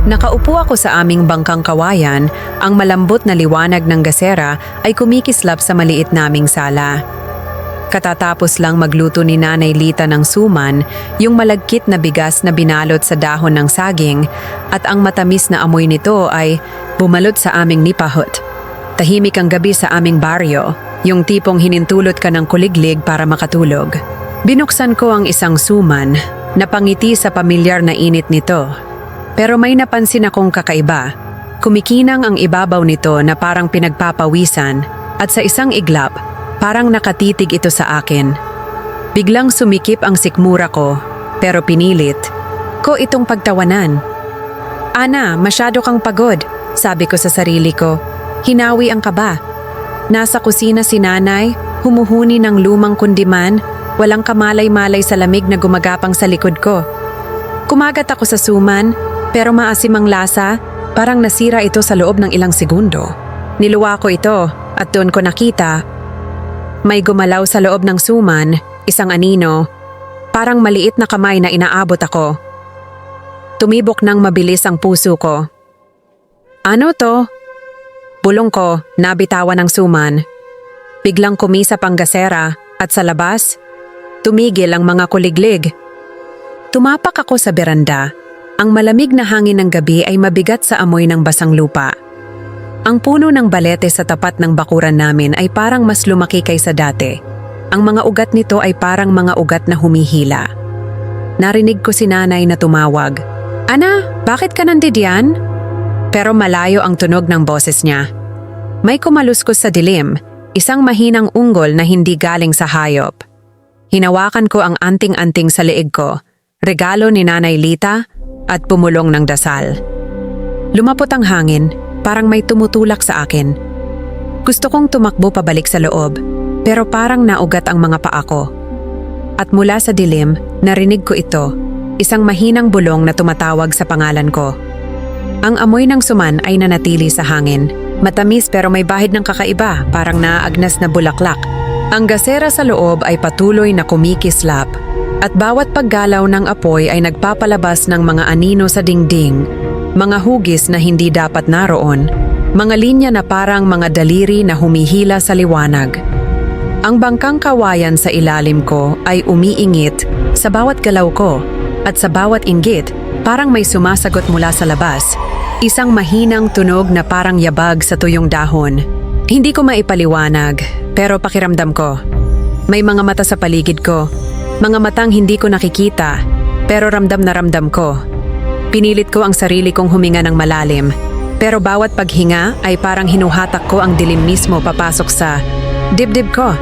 Nakaupo ako sa aming bangkang kawayan, ang malambot na liwanag ng gasera ay kumikislap sa maliit naming sala. Katatapos lang magluto ni Nanay Lita ng suman, yung malagkit na bigas na binalot sa dahon ng saging, at ang matamis na amoy nito ay bumalot sa aming nipahot. Tahimik ang gabi sa aming baryo, yung tipong hinintulot ka ng kuliglig para makatulog. Binuksan ko ang isang suman, napangiti sa pamilyar na init nito. Pero may napansin akong kakaiba. Kumikinang ang ibabaw nito na parang pinagpapawisan at sa isang iglap, parang nakatitig ito sa akin. Biglang sumikip ang sikmura ko, pero pinilit ko itong pagtawanan. "Ana, masyado kang pagod," sabi ko sa sarili ko. Hinawi ang kaba. Nasa kusina si Nanay, humuhuni ng lumang kundiman, walang kamalay-malay sa lamig na gumagapang sa likod ko. Kumagat ako sa suman, pero maasim ang lasa, parang nasira ito sa loob ng ilang segundo. Niluwa ko ito at doon ko nakita. May gumalaw sa loob ng suman, isang anino, parang maliit na kamay na inaabot ako. Tumibok ng mabilis ang puso ko. "Ano to?" Bulong ko, nabitawan ng suman. Biglang kumisap ang gasera at sa labas, tumigil ang mga kuliglig. Tumapak ako sa beranda. Ang malamig na hangin ng gabi ay mabigat sa amoy ng basang lupa. Ang puno ng balete sa tapat ng bakuran namin ay parang mas lumaki kaysa dati. Ang mga ugat nito ay parang mga ugat na humihila. Narinig ko si Nanay na tumawag. "Ana, bakit ka nandiyan?" Pero malayo ang tunog ng boses niya. May kumaluskos sa dilim, isang mahinang unggol na hindi galing sa hayop. Hinawakan ko ang anting-anting sa leeg ko, regalo ni Nanay Lita, at pumulong ng dasal. Lumapot ang hangin, parang may tumutulak sa akin. Gusto kong tumakbo pabalik sa loob, pero parang naugat ang mga paa ko. At mula sa dilim, narinig ko ito, isang mahinang bulong na tumatawag sa pangalan ko. Ang amoy ng suman ay nanatili sa hangin. Matamis pero may bahid ng kakaiba, parang naaagnas na bulaklak. Ang gasera sa loob ay patuloy na kumikislap. At bawat paggalaw ng apoy ay nagpapalabas ng mga anino sa dingding, mga hugis na hindi dapat naroon, mga linya na parang mga daliri na humihila sa liwanag. Ang bangkang kawayan sa ilalim ko ay umiingit sa bawat galaw ko, at sa bawat inggit parang may sumasagot mula sa labas, isang mahinang tunog na parang yabag sa tuyong dahon. Hindi ko maipaliwanag, pero pakiramdam ko. May mga mata sa paligid ko. Mga matang hindi ko nakikita, pero ramdam na ramdam ko. Pinilit ko ang sarili kong huminga ng malalim, pero bawat paghinga ay parang hinuhatak ko ang dilim mismo papasok sa dibdib ko.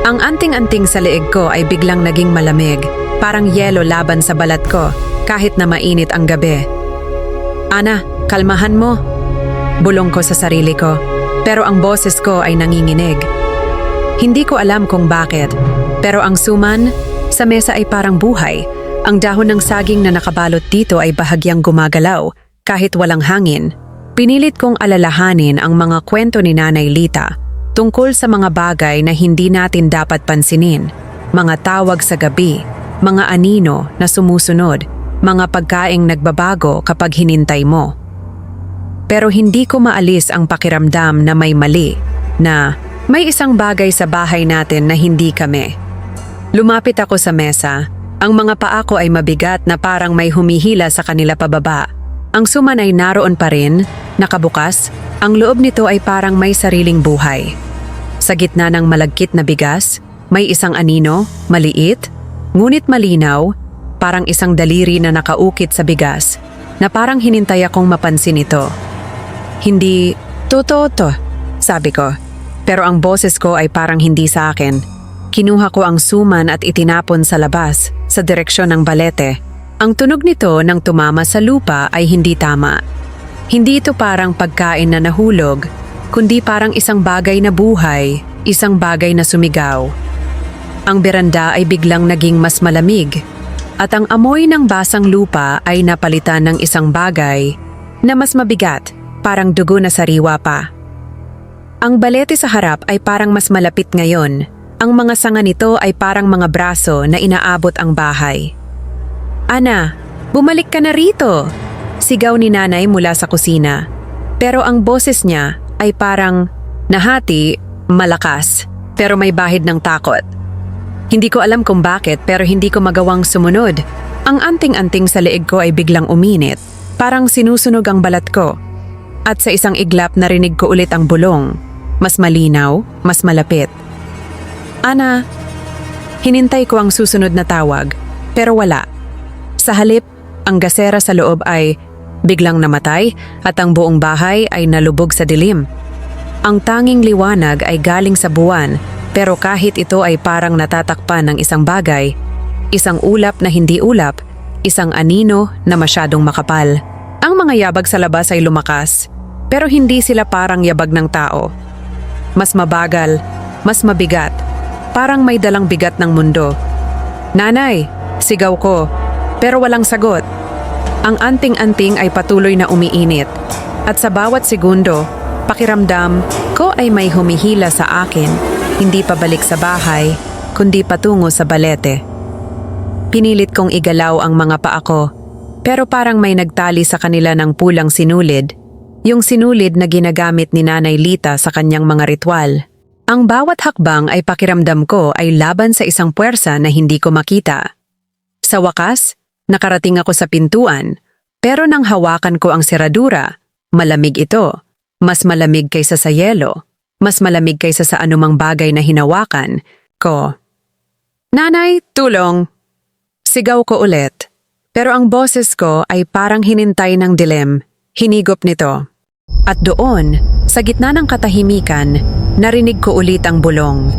Ang anting-anting sa leeg ko ay biglang naging malamig, parang yelo laban sa balat ko, kahit na mainit ang gabi. "Ana, kalmahan mo," bulong ko sa sarili ko, pero ang boses ko ay nanginginig. Hindi ko alam kung bakit, pero ang suman sa mesa ay parang buhay. Ang dahon ng saging na nakabalot dito ay bahagyang gumagalaw, kahit walang hangin. Pinilit kong alalahanin ang mga kwento ni Nanay Lita tungkol sa mga bagay na hindi natin dapat pansinin, mga tawag sa gabi, mga anino na sumusunod, mga pagkaing nagbabago kapag hinintay mo. Pero hindi ko maalis ang pakiramdam na may mali, na may isang bagay sa bahay natin na hindi kami. Lumapit ako sa mesa. Ang mga paa ko ay mabigat na parang may humihila sa kanila pababa. Ang suman ay naroon pa rin, nakabukas. Ang loob nito ay parang may sariling buhay. Sa gitna ng malagkit na bigas, may isang anino, maliit, ngunit malinaw, parang isang daliri na nakaukit sa bigas, na parang hinintay akong mapansin ito. "Hindi, totoo to," sabi ko. Pero ang boses ko ay parang hindi sa akin. Kinuha ko ang suman at itinapon sa labas, sa direksyon ng balete. Ang tunog nito nang tumama sa lupa ay hindi tama. Hindi ito parang pagkain na nahulog, kundi parang isang bagay na buhay, isang bagay na sumigaw. Ang beranda ay biglang naging mas malamig, at ang amoy ng basang lupa ay napalitan ng isang bagay na mas mabigat, parang dugo na sariwa pa. Ang balete sa harap ay parang mas malapit ngayon. Ang mga sanga nito ay parang mga braso na inaabot ang bahay. "Ana, bumalik ka na rito," Sigaw ni nanay mula sa kusina. Pero ang boses niya ay parang nahati, malakas, pero may bahid ng takot. Hindi ko alam kung bakit pero hindi ko magawang sumunod. Ang anting-anting sa leeg ko ay biglang uminit, parang sinusunog ang balat ko. At sa isang iglap narinig ko ulit ang bulong. Mas malinaw, mas malapit. Ana, hinintay ko ang susunod na tawag, pero wala. Sa halip, ang gasera sa loob ay biglang namatay at ang buong bahay ay nalubog sa dilim. Ang tanging liwanag ay galing sa buwan, pero kahit ito ay parang natatakpan ng isang bagay, isang ulap na hindi ulap, isang anino na masyadong makapal. Ang mga yabag sa labas ay lumakas, pero hindi sila parang yabag ng tao. Mas mabagal, mas mabigat, parang may dalang bigat ng mundo. Nanay, sigaw ko, pero walang sagot. Ang anting-anting ay patuloy na umiinit, at sa bawat segundo, pakiramdam ko ay may humihila sa akin, hindi pabalik sa bahay, kundi patungo sa balete. Pinilit kong igalaw ang mga paa ko, pero parang may nagtali sa kanila ng pulang sinulid, yung sinulid na ginagamit ni Nanay Lita sa kanyang mga ritual. Ang bawat hakbang ay pakiramdam ko ay laban sa isang puwersa na hindi ko makita. Sa wakas, nakarating ako sa pintuan, pero nang hawakan ko ang seradura, malamig ito. Mas malamig kaysa sa yelo, mas malamig kaysa sa anumang bagay na hinawakan ko. Nanay, tulong! Sigaw ko ulit, pero ang boses ko ay parang hinintay ng dilim, hinigop nito. At doon, sa gitna ng katahimikan, narinig ko ulit ang bulong.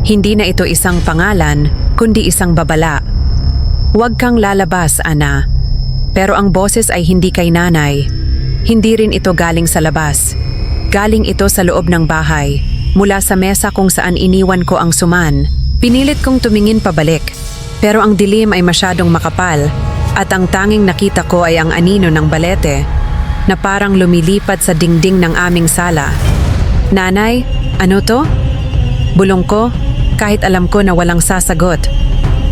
Hindi na ito isang pangalan, kundi isang babala. Huwag kang lalabas, Ana. Pero ang boses ay hindi kay nanay. Hindi rin ito galing sa labas. Galing ito sa loob ng bahay, mula sa mesa kung saan iniwan ko ang suman. Pinilit kong tumingin pabalik, pero ang dilim ay masyadong makapal at ang tanging nakita ko ay ang anino ng balete na parang lumilipad sa dingding ng aming sala. Nanay, ano to? Bulong ko, kahit alam ko na walang sasagot.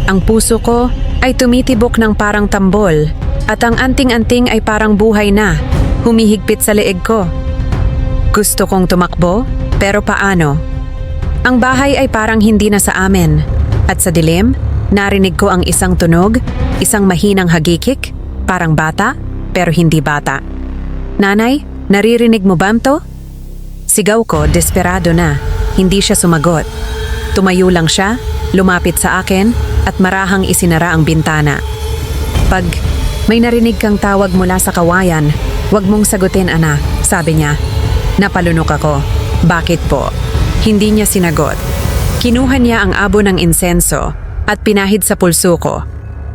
Ang puso ko ay tumitibok ng parang tambol at ang anting-anting ay parang buhay na, humihigpit sa leeg ko. Gusto kong tumakbo, pero paano? Ang bahay ay parang hindi na sa amin at sa dilim, narinig ko ang isang tunog, isang mahinang hagikik, parang bata, pero hindi bata. Nanay, naririnig mo ba to? Sigaw ko, desperado na. Hindi siya sumagot. Tumayo lang siya, lumapit sa akin, at marahang isinara ang bintana. Pag may narinig kang tawag mula sa kawayan, huwag mong sagutin, Ana, sabi niya. Napalunok ako. Bakit po? Hindi niya sinagot. Kinuha niya ang abo ng insenso at pinahid sa pulso ko.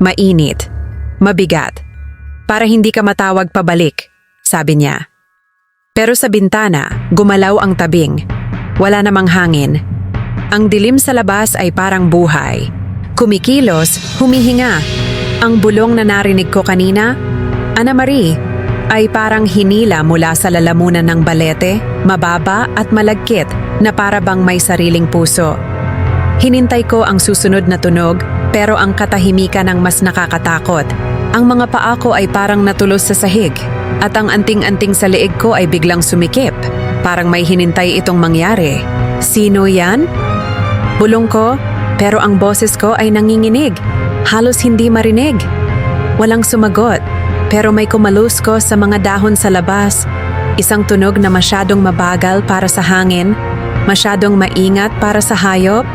Mainit. Mabigat. Para hindi ka matawag pabalik, sabi niya. Pero sa bintana, gumalaw ang tabing. Wala namang hangin. Ang dilim sa labas ay parang buhay. Kumikilos, humihinga. Ang bulong na narinig ko kanina, Ana Marie, ay parang hinila mula sa lalamunan ng balete, mababa at malagkit na para bang may sariling puso. Hinintay ko ang susunod na tunog, pero ang katahimikan ang mas nakakatakot. Ang mga paa ko ay parang natulos sa sahig, at ang anting-anting sa leeg ko ay biglang sumikip. Parang may hinintay itong mangyari. Sino yan? Bulong ko, pero ang boses ko ay nanginginig. Halos hindi marinig. Walang sumagot, pero may kumaluskos sa mga dahon sa labas. Isang tunog na masyadong mabagal para sa hangin, masyadong maingat para sa hayop.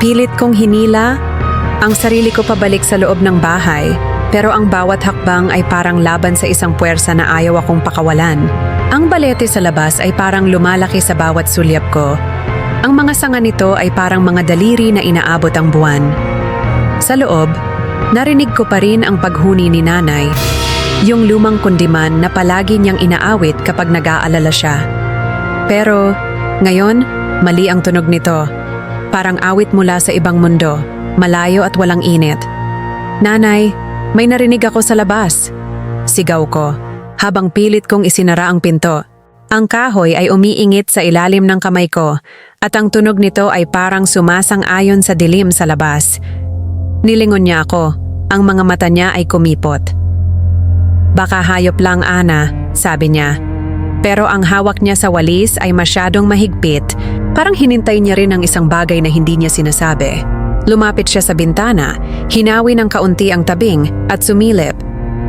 Pilit kong hinila ang sarili ko pabalik sa loob ng bahay, pero ang bawat hakbang ay parang laban sa isang puwersa na ayaw akong pakawalan. Ang balete sa labas ay parang lumalaki sa bawat sulyap ko. Ang mga sanga nito ay parang mga daliri na inaabot ang buwan. Sa loob, narinig ko pa rin ang paghuni ni nanay, yung lumang kundiman na palagi niyang inaawit kapag nag-aalala siya. Pero ngayon, mali ang tunog nito. Parang awit mula sa ibang mundo, malayo at walang init. Nanay, may narinig ako sa labas. Sigaw ko, habang pilit kong isinara ang pinto. Ang kahoy ay umiingit sa ilalim ng kamay ko at ang tunog nito ay parang sumasang-ayon sa dilim sa labas. Nilingon niya ako, ang mga mata niya ay kumipot. Baka hayop lang, Ana, sabi niya. Pero ang hawak niya sa walis ay masyadong mahigpit, parang hinintay niya rin ang isang bagay na hindi niya sinasabi. Lumapit siya sa bintana, hinawi ng kaunti ang tabing at sumilip.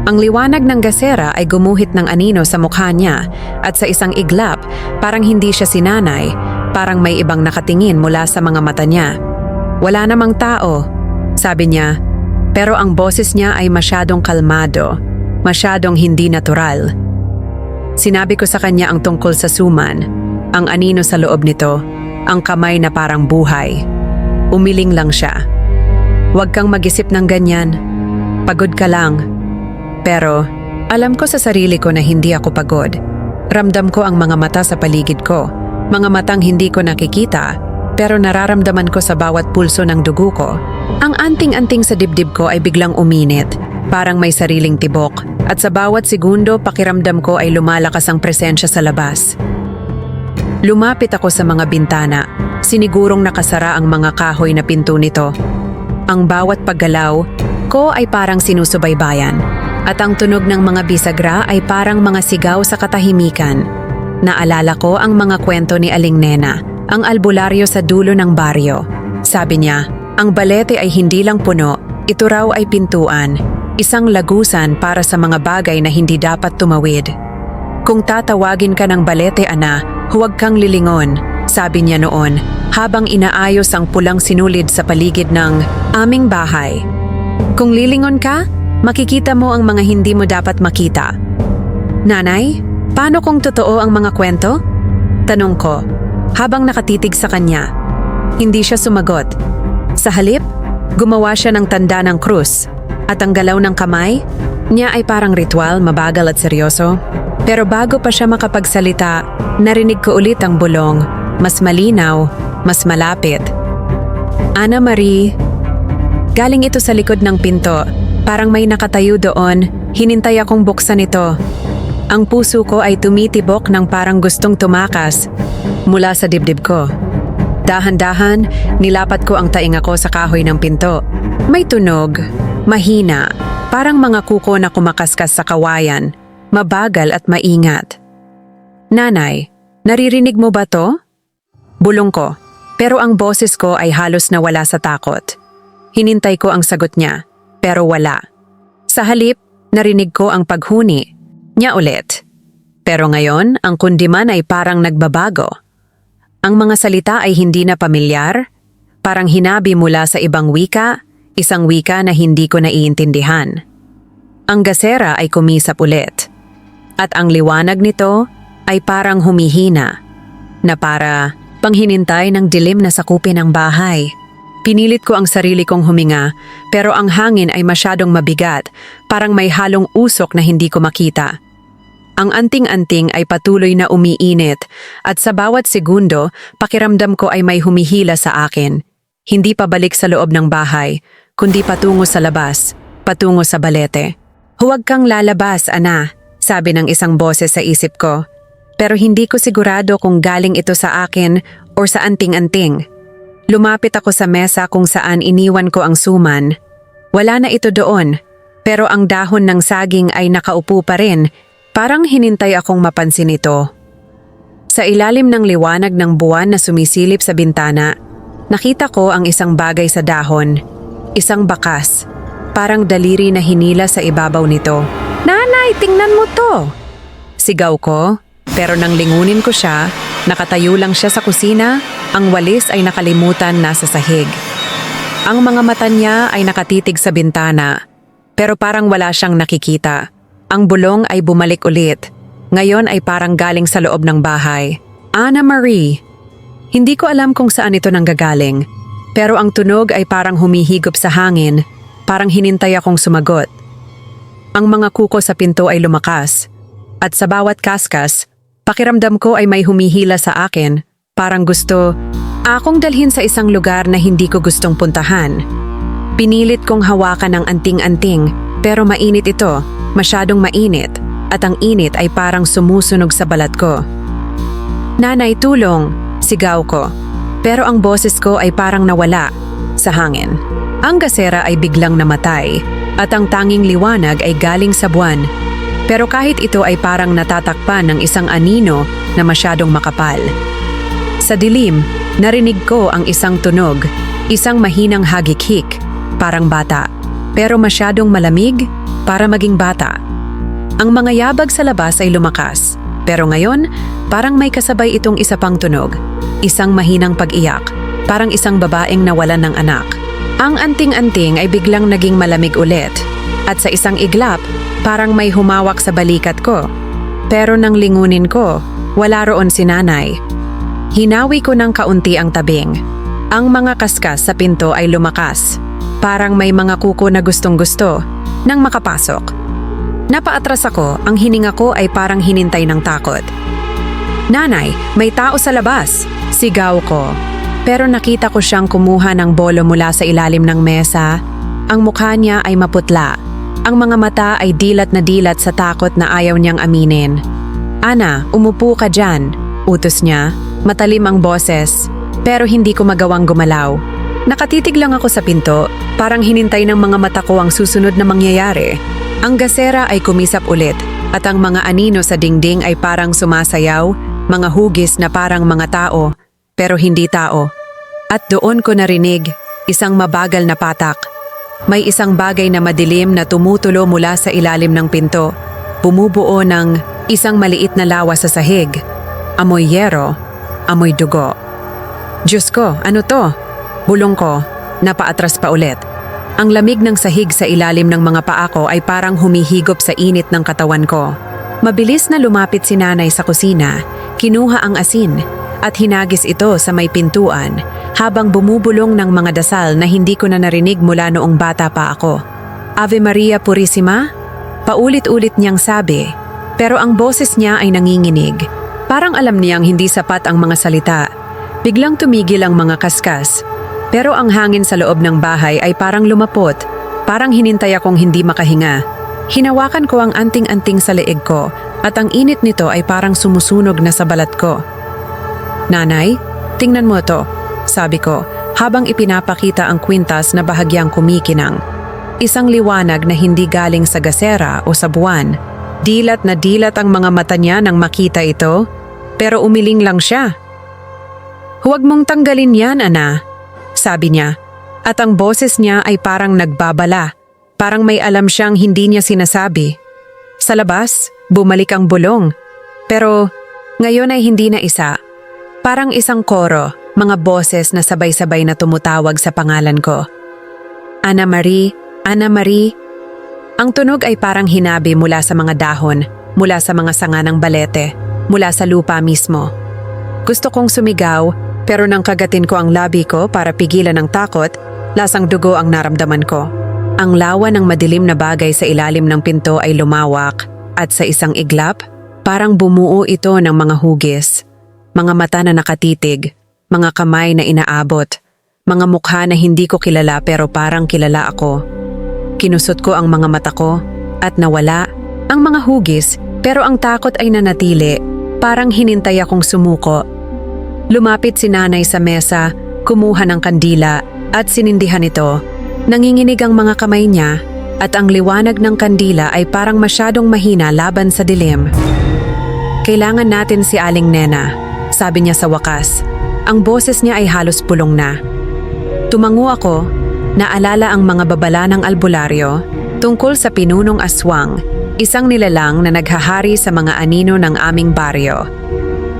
Ang liwanag ng gasera ay gumuhit ng anino sa mukha niya at sa isang iglap, parang hindi siya sinanay, parang may ibang nakatingin mula sa mga mata niya. Wala namang tao, sabi niya, pero ang boses niya ay masyadong kalmado, masyadong hindi natural. Sinabi ko sa kanya ang tungkol sa suman, ang anino sa loob nito, ang kamay na parang buhay. Umiling lang siya. Huwag kang mag-isip ng ganyan. Pagod ka lang. Pero alam ko sa sarili ko na hindi ako pagod. Ramdam ko ang mga mata sa paligid ko. Mga matang hindi ko nakikita, pero nararamdaman ko sa bawat pulso ng dugo ko. Ang anting-anting sa dibdib ko ay biglang uminit, parang may sariling tibok. At sa bawat segundo, pakiramdam ko ay lumalakas ang presensya sa labas. Lumapit ako sa mga bintana. Sinigurong nakasara ang mga kahoy na pinto nito. Ang bawat paggalaw ko ay parang sinusubaybayan. At ang tunog ng mga bisagra ay parang mga sigaw sa katahimikan. Naalala ko ang mga kwento ni Aling Nena, ang albularyo sa dulo ng baryo. Sabi niya, ang balete ay hindi lang puno, ito raw ay pintuan, isang lagusan para sa mga bagay na hindi dapat tumawid. Kung tatawagin ka ng balete, Ana, huwag kang lilingon, sabi niya noon, habang inaayos ang pulang sinulid sa paligid ng aming bahay. Kung lilingon ka, makikita mo ang mga hindi mo dapat makita. Nanay, paano kung totoo ang mga kwento? Tanong ko, habang nakatitig sa kanya. Hindi siya sumagot. Sa halip, gumawa siya ng tanda ng krus. At ang galaw ng kamay niya ay parang ritual, mabagal at seryoso. Pero bago pa siya makapagsalita, narinig ko ulit ang bulong. Mas malinaw, mas malapit. Ana Marie, galing ito sa likod ng pinto. Parang may nakatayo doon, hinintay akong buksan ito. Ang puso ko ay tumitibok ng parang gustong tumakas mula sa dibdib ko. Dahan-dahan, nilapat ko ang tainga ko sa kahoy ng pinto. May tunog, mahina, parang mga kuko na kumakaskas sa kawayan, mabagal at maingat. Nanay, naririnig mo ba to? Bulong ko, pero ang boses ko ay halos nawala sa takot. Hinintay ko ang sagot niya. Pero wala. Sa halip, narinig ko ang paghuni niya ulit. Pero ngayon, ang kundiman ay parang nagbabago. Ang mga salita ay hindi na pamilyar, parang hinabi mula sa ibang wika, isang wika na hindi ko naiintindihan. Ang gasera ay kumisap ulit. At ang liwanag nito ay parang humihina, na para panghinintay ng dilim na sakupin ng bahay. Pinilit ko ang sarili kong huminga, pero ang hangin ay masyadong mabigat, parang may halong usok na hindi ko makita. Ang anting-anting ay patuloy na umiinit, at sa bawat segundo, pakiramdam ko ay may humihila sa akin. Hindi pabalik sa loob ng bahay, kundi patungo sa labas, patungo sa balete. Huwag kang lalabas, Ana, sabi ng isang boses sa isip ko. Pero hindi ko sigurado kung galing ito sa akin o sa anting-anting. Lumapit ako sa mesa kung saan iniwan ko ang suman. Wala na ito doon, pero ang dahon ng saging ay nakaupo pa rin, parang hinintay akong mapansin ito. Sa ilalim ng liwanag ng buwan na sumisilip sa bintana, nakita ko ang isang bagay sa dahon, isang bakas, parang daliri na hinila sa ibabaw nito. Nanay, tingnan mo to! Sigaw ko, pero nang lingunin ko siya, nakatayo lang siya sa kusina. Ang walis ay nakalimutan nasa sahig. Ang mga mata niya ay nakatitig sa bintana, pero parang wala siyang nakikita. Ang bulong ay bumalik ulit. Ngayon ay parang galing sa loob ng bahay. Ana Marie. Hindi ko alam kung saan ito nanggagaling, pero ang tunog ay parang humihigop sa hangin, parang hinintay akong sumagot. Ang mga kuko sa pinto ay lumakas, at sa bawat kaskas, pakiramdam ko ay may humihila sa akin. Parang gusto akong dalhin sa isang lugar na hindi ko gustong puntahan. Pinilit kong hawakan ang anting-anting, pero mainit ito, masyadong mainit, at ang init ay parang sumusunog sa balat ko. Nanay, tulong! Sigaw ko, pero ang boses ko ay parang nawala sa hangin. Ang gasera ay biglang namatay, at ang tanging liwanag ay galing sa buwan. Pero kahit ito ay parang natatakpan ng isang anino na masyadong makapal. Sa dilim, narinig ko ang isang tunog, isang mahinang hagikhik, parang bata, pero masyadong malamig para maging bata. Ang mga yabag sa labas ay lumakas, pero ngayon, parang may kasabay itong isa pang tunog, isang mahinang pag-iyak, parang isang babaeng nawalan ng anak. Ang anting-anting ay biglang naging malamig ulit, at sa isang iglap, parang may humawak sa balikat ko. Pero nang lingunin ko, wala roon si nanay. Hinawi ko ng kaunti ang tabing. Ang mga kaskas sa pinto ay lumakas. Parang may mga kuko na gustong-gusto nang makapasok. Napaatras ako, ang hininga ko ay parang hinintay ng takot. "Nanay, may tao sa labas!" Sigaw ko. Pero nakita ko siyang kumuha ng bolo mula sa ilalim ng mesa. Ang mukha niya ay maputla. Ang mga mata ay dilat na dilat sa takot na ayaw niyang aminin. "Ana, umupo ka dyan," utos niya. Matalim ang boses, pero hindi ko magawang gumalaw. Nakatitig lang ako sa pinto, parang hinintay ng mga mata ko ang susunod na mangyayari. Ang gasera ay kumisap ulit, at ang mga anino sa dingding ay parang sumasayaw, mga hugis na parang mga tao, pero hindi tao. At doon ko narinig, isang mabagal na patak. May isang bagay na madilim na tumutulo mula sa ilalim ng pinto. Bumubuo ng isang maliit na lawa sa sahig. Amoy yero, amoy dugo. "Diyos ko, ano to?" Bulong ko, napaatras pa ulit. Ang lamig ng sahig sa ilalim ng mga paa ko ay parang humihigop sa init ng katawan ko. Mabilis na lumapit si nanay sa kusina, kinuha ang asin, at hinagis ito sa may pintuan habang bumubulong ng mga dasal na hindi ko na narinig mula noong bata pa ako. "Ave Maria Purissima?" Paulit-ulit niyang sabi, pero ang boses niya ay nanginginig. Parang alam niyang hindi sapat ang mga salita. Biglang tumigil ang mga kaskas, pero ang hangin sa loob ng bahay ay parang lumapot, parang hinintay akong hindi makahinga. Hinawakan ko ang anting-anting sa leeg ko at ang init nito ay parang sumusunog na sa balat ko. "Nanay, tingnan mo to," sabi ko, habang ipinapakita ang kwintas na bahagyang kumikinang. Isang liwanag na hindi galing sa gasera o sa buwan. Dilat na dilat ang mga mata niya nang makita ito, pero umiling lang siya. "Huwag mong tanggalin yan, Ana," sabi niya, at ang boses niya ay parang nagbabala, parang may alam siyang hindi niya sinasabi. Sa labas, bumalik ang bulong, pero ngayon ay hindi na isa. Parang isang koro, mga boses na sabay-sabay na tumutawag sa pangalan ko. "Ana Marie, Ana Marie." Ang tunog ay parang hinabi mula sa mga dahon, mula sa mga sanga ng balete, mula sa lupa mismo. Gusto kong sumigaw, pero nang kagatin ko ang labi ko para pigilan ang takot, lasang dugo ang naramdaman ko. Ang lawa ng madilim na bagay sa ilalim ng pinto ay lumawak, at sa isang iglap, parang bumuo ito ng mga hugis. Mga mata na nakatitig, mga kamay na inaabot, mga mukha na hindi ko kilala pero parang kilala ako. Kinusot ko ang mga mata ko at nawala ang mga hugis, pero ang takot ay nanatili, parang hinintay akong sumuko. Lumapit si nanay sa mesa, kumuha ng kandila at sinindihan ito. Nanginginig ang mga kamay niya at ang liwanag ng kandila ay parang masyadong mahina laban sa dilim. "Kailangan natin si Aling Nena," sabi niya sa wakas. Ang boses niya ay halos pulong na. Tumango ako, naalala ang mga babala ng albularyo tungkol sa pinunong aswang, isang nilalang na naghahari sa mga anino ng aming baryo.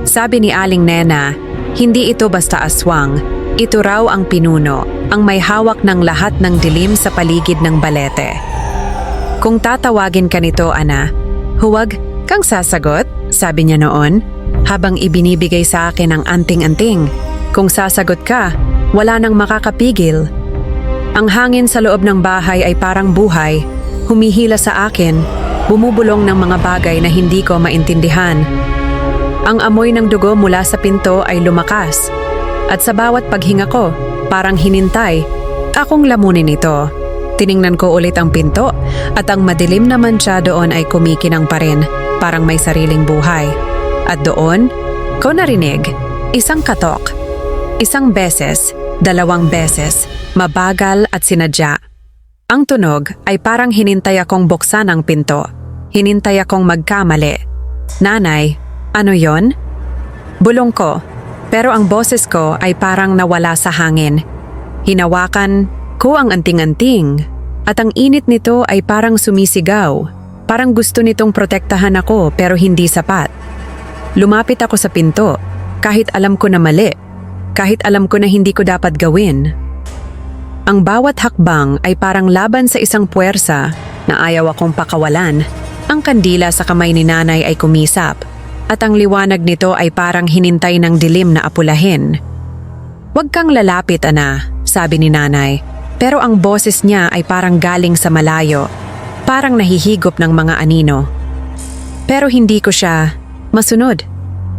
Sabi ni Aling Nena, hindi ito basta aswang, ito raw ang pinuno, ang may hawak ng lahat ng dilim sa paligid ng balete. "Kung tatawagin ka nito, Ana, huwag kang sasagot," sabi niya noon, habang ibinibigay sa akin ang anting-anting. "Kung sasagot ka, wala nang makakapigil." Ang hangin sa loob ng bahay ay parang buhay, humihila sa akin, bumubulong ng mga bagay na hindi ko maintindihan. Ang amoy ng dugo mula sa pinto ay lumakas, at sa bawat paghinga ko, parang hinintay, akong lamunin ito. Tiningnan ko ulit ang pinto, at ang madilim na mantsa doon ay kumikinang pa rin, parang may sariling buhay. At doon, ko narinig, isang katok. Isang beses, 2 beses, mabagal at sinadya. Ang tunog ay parang hinintay akong buksan ang pinto. Hinintay akong magkamali. Nanay, ano yon? Bulong ko, pero ang boses ko ay parang nawala sa hangin. Hinawakan ko ang anting-anting at ang init nito ay parang sumisigaw. Parang gusto nitong protektahan ako pero hindi sapat. Lumapit ako sa pinto, kahit alam ko na mali, kahit alam ko na hindi ko dapat gawin. Ang bawat hakbang ay parang laban sa isang puwersa na ayaw akong pakawalan. Ang kandila sa kamay ni nanay ay kumisap at ang liwanag nito ay parang hinintay ng dilim na apulahin. "Huwag kang lalapit, ana," sabi ni nanay, pero ang boses niya ay parang galing sa malayo, parang nahihigop ng mga anino. Pero hindi ko siya masunod.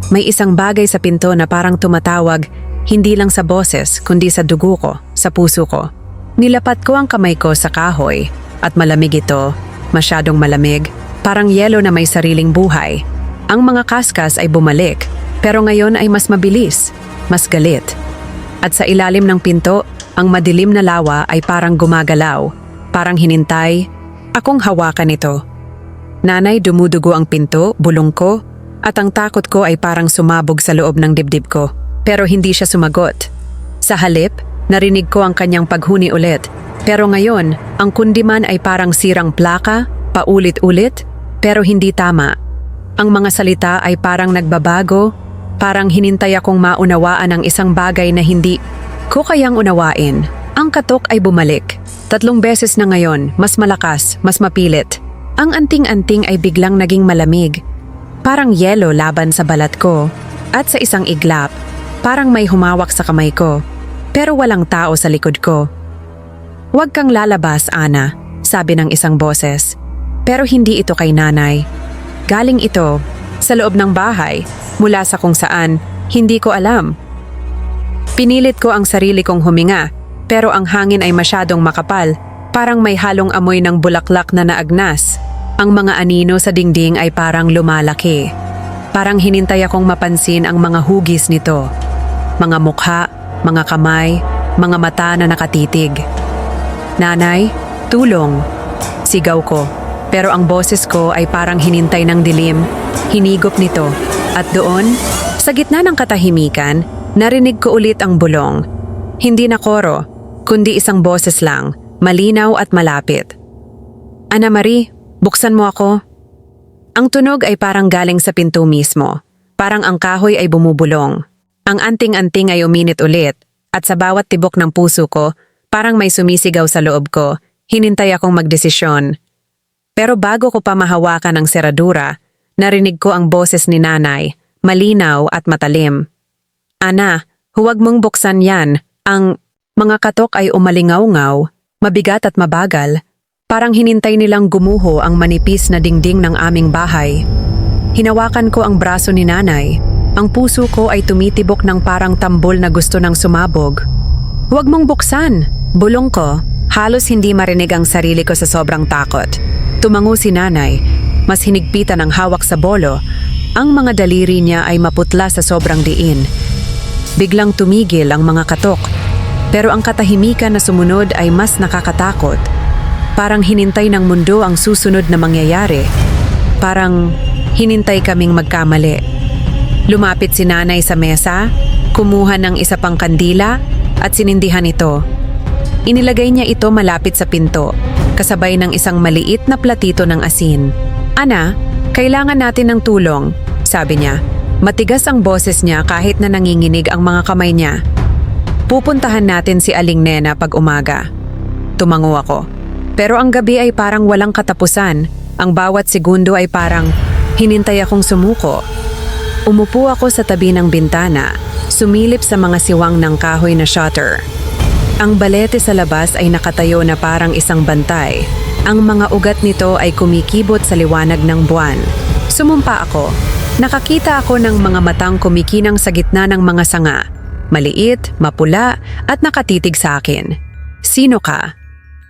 May isang bagay sa pinto na parang tumatawag, hindi lang sa boses kundi sa dugo ko, sa puso ko. Nilapat ko ang kamay ko sa kahoy at malamig ito, masyadong malamig, parang yelo na may sariling buhay. Ang mga kaskas ay bumalik, pero ngayon ay mas mabilis, mas galit. At sa ilalim ng pinto, ang madilim na lawa ay parang gumagalaw, parang hinintay, akong hawakan ito. Nanay, dumudugo ang pinto, bulong ko, at ang takot ko ay parang sumabog sa loob ng dibdib ko. Pero hindi siya sumagot. Sa halip, narinig ko ang kanyang paghuni ulit. Pero ngayon, ang kundiman ay parang sirang plaka, paulit-ulit, pero hindi tama. Ang mga salita ay parang nagbabago, parang hinintay akong maunawaan ang isang bagay na hindi ko kayang unawain. Ang katok ay bumalik. 3 beses na ngayon, mas malakas, mas mapilit. Ang anting-anting ay biglang naging malamig. Parang yelo laban sa balat ko. At sa isang iglap, parang may humawak sa kamay ko. Pero walang tao sa likod ko. "Huwag kang lalabas, Ana," sabi ng isang boses. Pero hindi ito kay nanay. Galing ito sa loob ng bahay, mula sa kung saan, hindi ko alam. Pinilit ko ang sarili kong huminga, pero ang hangin ay masyadong makapal, parang may halong amoy ng bulaklak na naagnas. Ang mga anino sa dingding ay parang lumalaki. Parang hinintay akong mapansin ang mga hugis nito. Mga mukha, mga kamay, mga mata na nakatitig. "Nanay, tulong!" Sigaw ko. Pero ang boses ko ay parang hinintay ng dilim, hinigop nito. At doon, sa gitna ng katahimikan, narinig ko ulit ang bulong. Hindi na koro, kundi isang boses lang, malinaw at malapit. "Ana Marie, buksan mo ako." Ang tunog ay parang galing sa pinto mismo. Parang ang kahoy ay bumubulong. Ang anting-anting ay uminit ulit, at sa bawat tibok ng puso ko, parang may sumisigaw sa loob ko, hinintay akong magdesisyon. Pero bago ko pa mahawakan ang seradura, narinig ko ang boses ni nanay, malinaw at matalim. "Ana, huwag mong buksan yan." Ang mga katok ay umalingaw-ngaw, mabigat at mabagal. Parang hinintay nilang gumuho ang manipis na dingding ng aming bahay. Hinawakan ko ang braso ni nanay. Ang puso ko ay tumitibok ng parang tambol na gusto ng sumabog. "Huwag mong buksan!" Bulong ko, halos hindi marinig ang sarili ko sa sobrang takot. Tumango si nanay, mas hinigpitan ang hawak sa bolo. Ang mga daliri niya ay maputla sa sobrang diin. Biglang tumigil ang mga katok, pero ang katahimikan na sumunod ay mas nakakatakot. Parang hinintay ng mundo ang susunod na mangyayari. Parang hinintay kaming magkamali. Lumapit si nanay sa mesa, kumuha ng isa pang kandila at sinindihan ito. Inilagay niya ito malapit sa pinto, kasabay ng isang maliit na platito ng asin. "Ana, kailangan natin ng tulong," sabi niya. Matigas ang boses niya kahit na nanginginig ang mga kamay niya. "Pupuntahan natin si Aling Nena pag umaga." Tumango ako. Pero ang gabi ay parang walang katapusan. Ang bawat segundo ay parang hinintay akong sumuko. Umupo ako sa tabi ng bintana, sumilip sa mga siwang ng kahoy na shutter. Ang balete sa labas ay nakatayo na parang isang bantay. Ang mga ugat nito ay kumikibot sa liwanag ng buwan. Sumumpa ako. Nakakita ako ng mga matang kumikinang sa gitna ng mga sanga. Maliit, mapula, at nakatitig sa akin. "Sino ka?"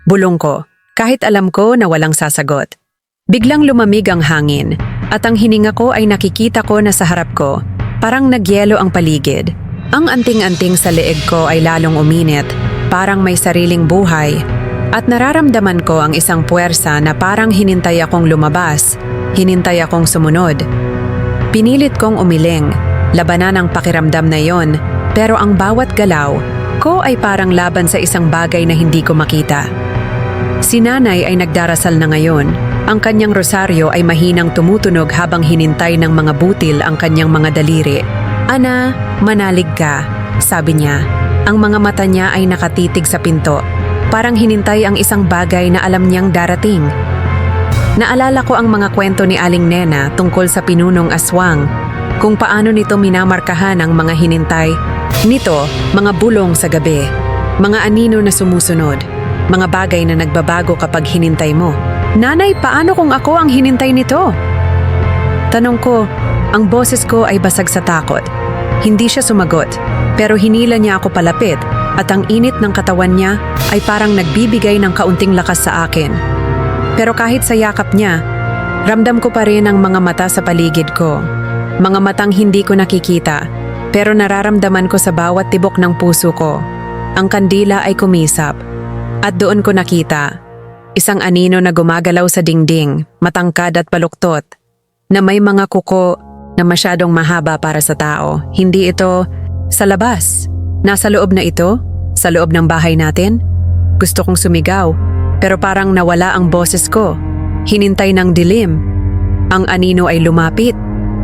Bulong ko, kahit alam ko na walang sasagot. Biglang lumamig ang hangin, at ang hininga ko ay nakikita ko na sa harap ko, parang nagyelo ang paligid. Ang anting-anting sa leeg ko ay lalong uminit, parang may sariling buhay. At nararamdaman ko ang isang puwersa na parang hinintay akong lumabas, hinintay akong sumunod. Pinilit kong umiling, labanan ang pakiramdam na yon, pero ang bawat galaw ko ay parang laban sa isang bagay na hindi ko makita. Si nanay ay nagdarasal na ngayon. Ang kanyang rosaryo ay mahinang tumutunog habang hinintay ng mga butil ang kanyang mga daliri. "Ana, manalig ka," sabi niya. Ang mga mata niya ay nakatitig sa pinto. Parang hinintay ang isang bagay na alam niyang darating. Naalala ko ang mga kwento ni Aling Nena tungkol sa pinunong aswang, kung paano nito minamarkahan ang mga hinintay. Nito, mga bulong sa gabi, mga anino na sumusunod, mga bagay na nagbabago kapag hinintay mo. "Nanay, paano kung ako ang hinintay nito?" Tanong ko, ang boses ko ay basag sa takot. Hindi siya sumagot, pero hinila niya ako palapit at ang init ng katawan niya ay parang nagbibigay ng kaunting lakas sa akin. Pero kahit sa yakap niya, ramdam ko pa rin ang mga mata sa paligid ko. Mga matang hindi ko nakikita, pero nararamdaman ko sa bawat tibok ng puso ko. Ang kandila ay kumisap, at doon ko nakita isang anino na gumagalaw sa dingding, matangkad at baluktot, na may mga kuko na masyadong mahaba para sa tao. Hindi ito sa labas. Nasa loob na ito, sa loob ng bahay natin. Gusto kong sumigaw, pero parang nawala ang boses ko. Hinintay ng dilim. Ang anino ay lumapit,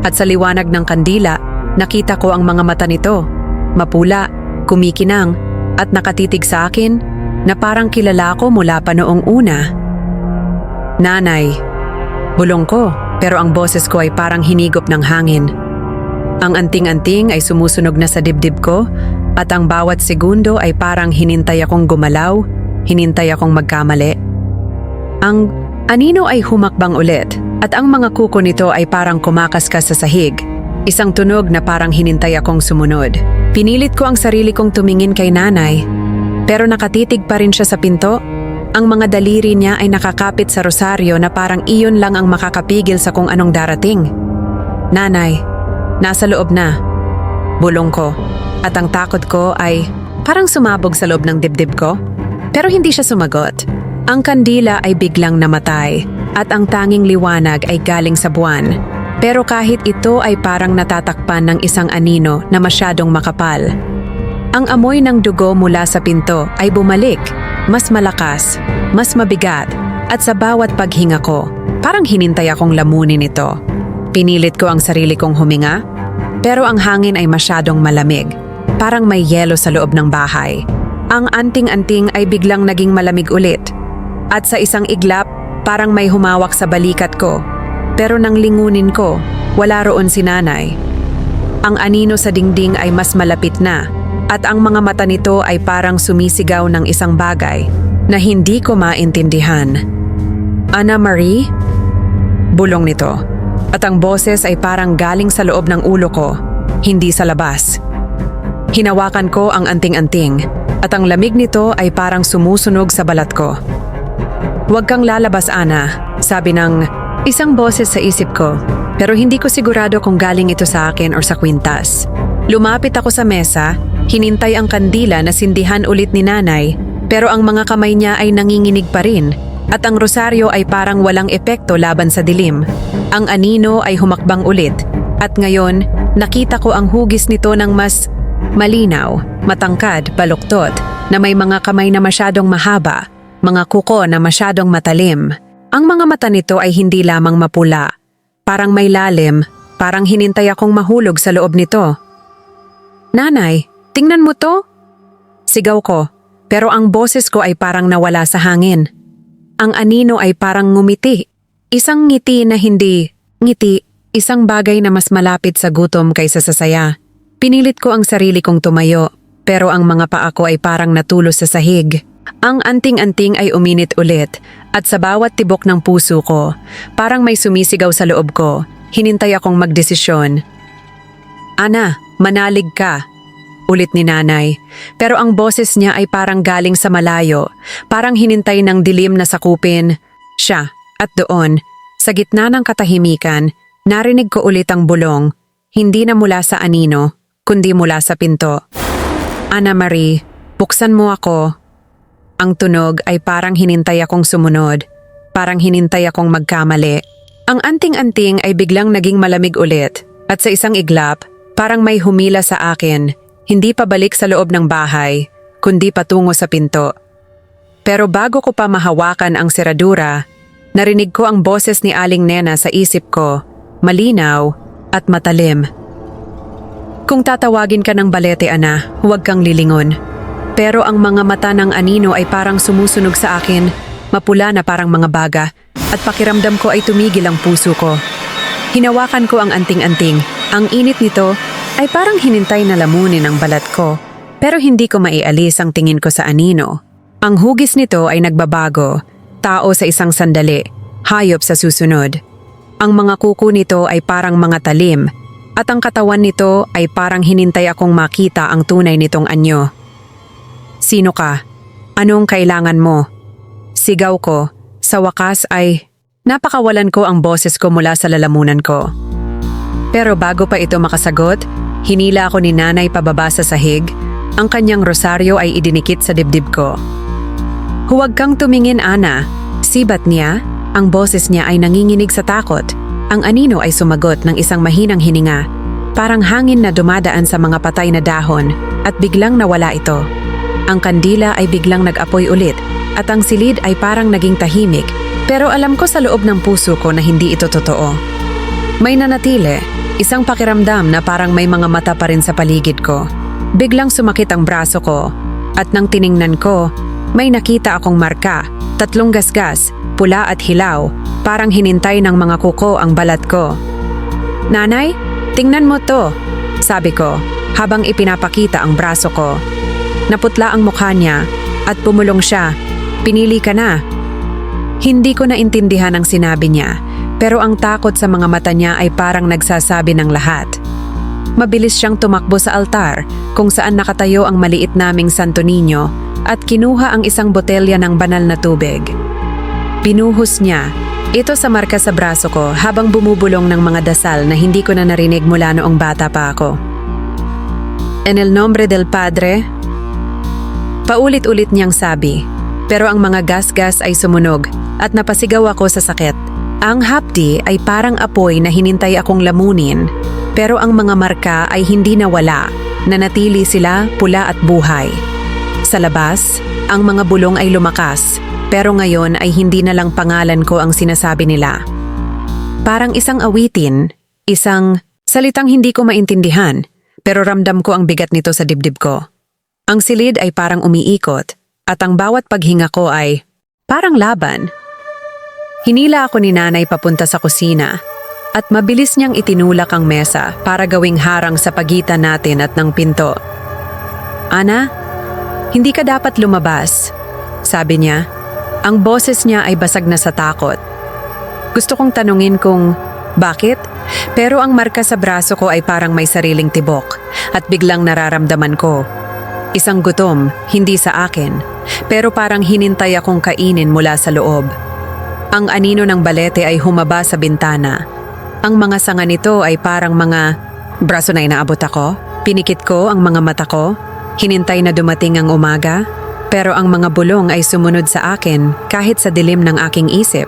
at sa liwanag ng kandila, nakita ko ang mga mata nito. Mapula, kumikinang, at nakatitig sa akin na parang kilala ko mula pa noong una. "Nanay," bulong ko, pero ang boses ko ay parang hinigop ng hangin. Ang anting-anting ay sumusunog na sa dibdib ko, at ang bawat segundo ay parang hinintay akong gumalaw, hinintay akong magkamali. Ang anino ay humakbang ulit, at ang mga kuko nito ay parang kumakaskas sa sahig. Isang tunog na parang hinintay akong sumunod. Pinilit ko ang sarili kong tumingin kay nanay, pero nakatitig pa rin siya sa pinto. Ang mga daliri niya ay nakakapit sa rosaryo na parang iyon lang ang makakapigil sa kung anong darating. "Nanay, nasa loob na," bulong ko, at ang takot ko ay parang sumabog sa loob ng dibdib ko. Pero hindi siya sumagot. Ang kandila ay biglang namatay, at ang tanging liwanag ay galing sa buwan. Pero kahit ito ay parang natatakpan ng isang anino na masyadong makapal. Ang amoy ng dugo mula sa pinto ay bumalik, mas malakas, mas mabigat, at sa bawat paghinga ko, parang hinintay akong lamunin ito. Pinilit ko ang sarili kong huminga, pero ang hangin ay masyadong malamig, parang may yelo sa loob ng bahay. Ang anting-anting ay biglang naging malamig ulit, at sa isang iglap, parang may humawak sa balikat ko, pero nang lingunin ko, wala roon si nanay. Ang anino sa dingding ay mas malapit na, at ang mga mata nito ay parang sumisigaw ng isang bagay na hindi ko maintindihan. "Ana Marie?" bulong nito, at ang boses ay parang galing sa loob ng ulo ko, hindi sa labas. Hinawakan ko ang anting-anting, at ang lamig nito ay parang sumusunog sa balat ko. "Huwag kang lalabas, Ana," sabi ng isang boses sa isip ko, pero hindi ko sigurado kung galing ito sa akin o sa kwintas. Lumapit ako sa mesa, hinintay ang kandila na sindihan ulit ni nanay, pero ang mga kamay niya ay nanginginig pa rin, at ang rosaryo ay parang walang epekto laban sa dilim. Ang anino ay humakbang ulit, at ngayon nakita ko ang hugis nito ng mas malinaw, matangkad, baluktot, na may mga kamay na masyadong mahaba, mga kuko na masyadong matalim. Ang mga mata nito ay hindi lamang mapula, parang may lalim, parang hinintay akong mahulog sa loob nito. "Nanay, tingnan mo to!" Sigaw ko, pero ang boses ko ay parang nawala sa hangin. Ang anino ay parang ngumiti. Isang ngiti na hindi ngiti, isang bagay na mas malapit sa gutom kaysa sa saya. Pinilit ko ang sarili kong tumayo, pero ang mga paa ko ay parang natulos sa sahig. Ang anting-anting ay uminit ulit, at sa bawat tibok ng puso ko, parang may sumisigaw sa loob ko. Hinintay akong magdesisyon. "Ana, manalig ka," ulit ni nanay, pero ang boses niya ay parang galing sa malayo, parang hinintay ng dilim na sakupin siya. At doon, sa gitna ng katahimikan, narinig ko ulit ang bulong, hindi na mula sa anino, kundi mula sa pinto. "Ana Marie, buksan mo ako." Ang tunog ay parang hinintay akong sumunod, parang hinintay akong magkamali. Ang anting-anting ay biglang naging malamig ulit at sa isang iglap, parang may humila sa akin, hindi pabalik sa loob ng bahay, kundi patungo sa pinto. Pero bago ko pa mahawakan ang seradura, narinig ko ang boses ni Aling Nena sa isip ko, malinaw at matalim. Kung tatawagin ka ng balete, Ana, huwag kang lilingon. Pero ang mga mata ng anino ay parang sumusunog sa akin, mapula na parang mga baga, at pakiramdam ko ay tumigil ang puso ko. Hinawakan ko ang anting-anting. Ang init nito ay parang hinintay na lamunin ang balat ko, pero hindi ko maialis ang tingin ko sa anino. Ang hugis nito ay nagbabago, tao sa isang sandali, hayop sa susunod. Ang mga kuko nito ay parang mga talim, at ang katawan nito ay parang hinintay akong makita ang tunay nitong anyo. Sino ka? Anong kailangan mo? Sigaw ko. Sa wakas ay napakawalan ko ang boses ko mula sa lalamunan ko. Pero bago pa ito makasagot, hinila ako ni Nanay pababa sa sahig. Ang kanyang rosaryo ay idinikit sa dibdib ko. Huwag kang tumingin, Ana. Sibat niya. Ang boses niya ay nanginginig sa takot. Ang anino ay sumagot ng isang mahinang hininga. Parang hangin na dumadaan sa mga patay na dahon at biglang nawala ito. Ang kandila ay biglang nag-apoy ulit at ang silid ay parang naging tahimik, pero alam ko sa loob ng puso ko na hindi ito totoo. May nanatili, isang pakiramdam na parang may mga mata pa rin sa paligid ko. Biglang sumakit ang braso ko at nang tiningnan ko, may nakita akong marka, 3 gasgas, pula at hilaw, parang hinintay ng mga kuko ang balat ko. Nanay, tingnan mo to, sabi ko habang ipinapakita ang braso ko. Naputla ang mukha niya at pumulong siya. Pinili ka na. Hindi ko naintindihan ang sinabi niya, pero ang takot sa mga mata niya ay parang nagsasabi ng lahat. Mabilis siyang tumakbo sa altar kung saan nakatayo ang maliit naming Santo Niño at kinuha ang isang botelya ng banal na tubig. Pinuhos niya ito sa marka sa braso ko habang bumubulong ng mga dasal na hindi ko na narinig mula noong bata pa ako. En el nombre del Padre, paulit-ulit niyang sabi, pero ang mga gasgas ay sumunog at napasigaw ako sa sakit. Ang hapdi ay parang apoy na hinintay akong lamunin, pero ang mga marka ay hindi nawala, nanatili sila pula at buhay. Sa labas, ang mga bulong ay lumakas, pero ngayon ay hindi na lang pangalan ko ang sinasabi nila. Parang isang awitin, isang salitang hindi ko maintindihan, pero ramdam ko ang bigat nito sa dibdib ko. Ang silid ay parang umiikot at ang bawat paghinga ko ay parang laban. Hinila ako ni Nanay papunta sa kusina at mabilis niyang itinulak ang mesa para gawing harang sa pagitan natin at ng pinto. Ana, hindi ka dapat lumabas, sabi niya. Ang boses niya ay basag na sa takot. Gusto kong tanungin kung bakit, pero ang marka sa braso ko ay parang may sariling tibok at biglang nararamdaman ko. Isang gutom, hindi sa akin, pero parang hinintay akong kainin mula sa loob. Ang anino ng balete ay humaba sa bintana. Ang mga sanga nito ay parang mga braso na inaabot ako. Pinikit ko ang mga mata ko, hinintay na dumating ang umaga, pero ang mga bulong ay sumunod sa akin kahit sa dilim ng aking isip.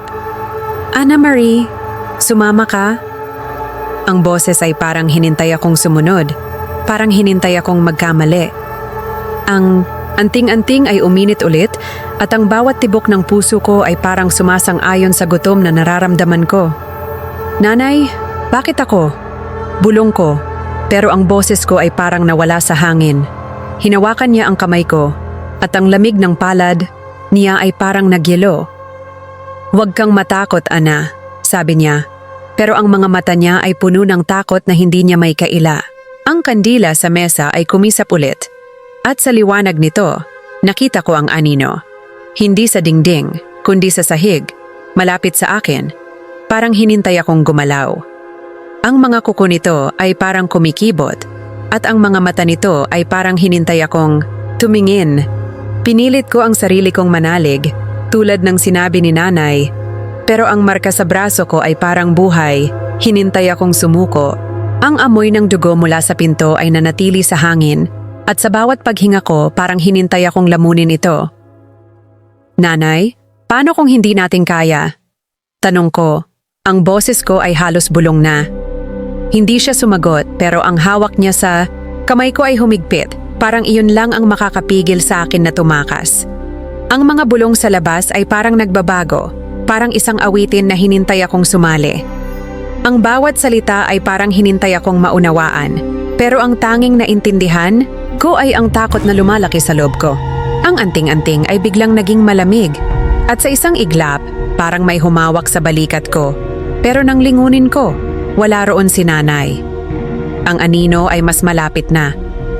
Ana Marie, sumama ka? Ang boses ay parang hinintay akong sumunod, parang hinintay akong magkamali. Ang anting-anting ay uminit ulit at ang bawat tibok ng puso ko ay parang sumasang-ayon sa gutom na nararamdaman ko. Nanay, bakit ako? Bulong ko, pero ang boses ko ay parang nawala sa hangin. Hinawakan niya ang kamay ko at ang lamig ng palad niya ay parang nagyelo. Huwag kang matakot, Ana, sabi niya. Pero ang mga mata niya ay puno ng takot na hindi niya may kaila. Ang kandila sa mesa ay kumisap ulit. At sa liwanag nito, nakita ko ang anino. Hindi sa dingding, kundi sa sahig, malapit sa akin. Parang hinintay akong gumalaw. Ang mga kuko nito ay parang kumikibot, at ang mga mata nito ay parang hinintay akong tumingin. Pinilit ko ang sarili kong manalig, tulad ng sinabi ni Nanay. Pero ang marka sa braso ko ay parang buhay, hinintay akong sumuko. Ang amoy ng dugo mula sa pinto ay nanatili sa hangin, at sa bawat paghinga ko parang hinintay akong lamunin ito. Nanay, paano kung hindi natin kaya? Tanong ko. Ang boses ko ay halos bulong na. Hindi siya sumagot pero ang hawak niya sa kamay ko ay humigpit. Parang iyon lang ang makakapigil sa akin na tumakas. Ang mga bulong sa labas ay parang nagbabago. Parang isang awitin na hinintay akong sumali. Ang bawat salita ay parang hinintay akong maunawaan. Pero ang tanging naintindihan ko ay ang takot na lumalaki sa loob ko. Ang anting-anting ay biglang naging malamig. At sa isang iglap, parang may humawak sa balikat ko. Pero nang lingunin ko, wala roon si nanay. Ang anino ay mas malapit na.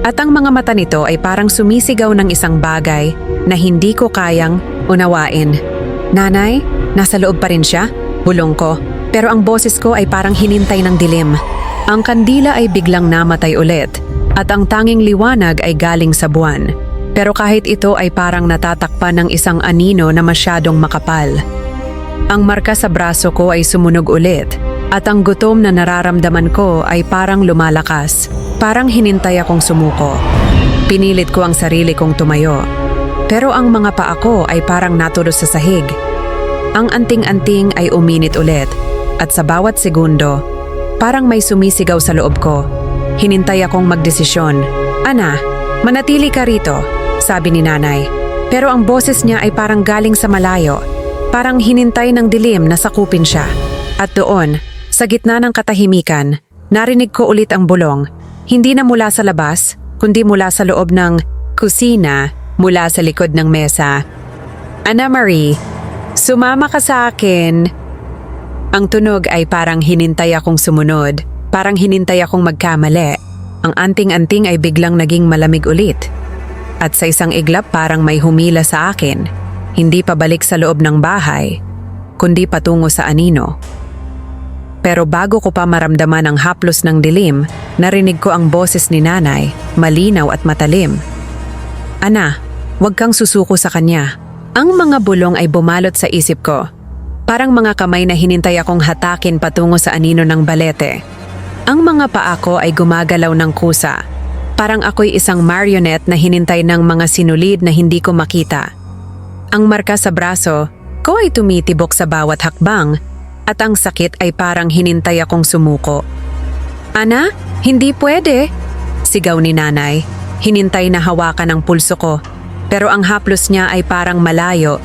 At ang mga mata nito ay parang sumisigaw ng isang bagay na hindi ko kayang unawain. Nanay, nasa loob pa rin siya? Bulong ko. Pero ang boses ko ay parang hinintay ng dilim. Ang kandila ay biglang namatay ulit. At ang tanging liwanag ay galing sa buwan. Pero kahit ito ay parang natatakpan ng isang anino na masyadong makapal. Ang marka sa braso ko ay sumunog ulit. At ang gutom na nararamdaman ko ay parang lumalakas. Parang hinintay akong sumuko. Pinilit ko ang sarili kong tumayo. Pero ang mga paa ko ay parang natulos sa sahig. Ang anting-anting ay uminit ulit. At sa bawat segundo, parang may sumisigaw sa loob ko. Hinintay akong magdesisyon. Ana, manatili ka rito, sabi ni nanay. Pero ang boses niya ay parang galing sa malayo. Parang hinintay ng dilim na sakupin siya. At doon, sa gitna ng katahimikan, narinig ko ulit ang bulong. Hindi na mula sa labas, kundi mula sa loob ng kusina, mula sa likod ng mesa. Ana Marie, sumama ka sa akin. Ang tunog ay parang hinintay akong sumunod, parang hinintay akong magkamali. Ang anting-anting ay biglang naging malamig ulit. At sa isang iglap parang may humila sa akin, hindi pabalik sa loob ng bahay, kundi patungo sa anino. Pero bago ko pa maramdaman ang haplos ng dilim, narinig ko ang boses ni nanay, malinaw at matalim. Ana, huwag kang susuko sa kanya. Ang mga bulong ay bumalot sa isip ko. Parang mga kamay na hinintay akong hatakin patungo sa anino ng balete. Ang mga paa ko ay gumagalaw ng kusa. Parang ako'y isang marionette na hinintay ng mga sinulid na hindi ko makita. Ang marka sa braso ko ay tumitibok sa bawat hakbang. At ang sakit ay parang hinintay akong sumuko. Ana, hindi pwede, sigaw ni nanay. Hinintay na hawakan ang pulso ko. Pero ang haplos niya ay parang malayo.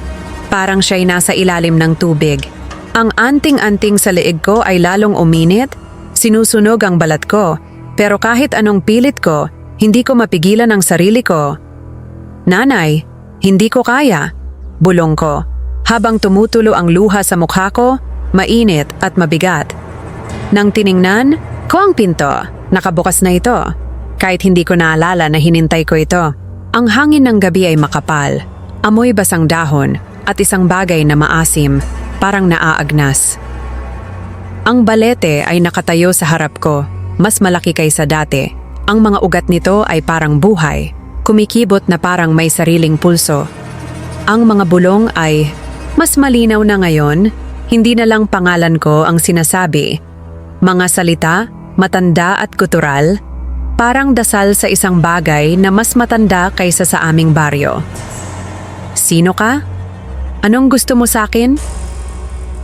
Parang siya'y nasa ilalim ng tubig. Ang anting-anting sa leeg ko ay lalong uminit. Sinusunog ang balat ko. Pero kahit anong pilit ko, hindi ko mapigilan ang sarili ko. Nanay, hindi ko kaya, bulong ko. Habang tumutulo ang luha sa mukha ko, mainit at mabigat. Nang tiningnan ko ang pinto, nakabukas na ito. Kahit hindi ko naalala na hinintay ko ito. Ang hangin ng gabi ay makapal, amoy basang dahon at isang bagay na maasim, parang naaagnas. Ang balete ay nakatayo sa harap ko, mas malaki kaysa dati. Ang mga ugat nito ay parang buhay, kumikibot na parang may sariling pulso. Ang mga bulong ay mas malinaw na ngayon. Hindi na lang pangalan ko ang sinasabi. Mga salita, matanda at gutural, parang dasal sa isang bagay na mas matanda kaysa sa aming baryo. Sino ka? Anong gusto mo sa akin?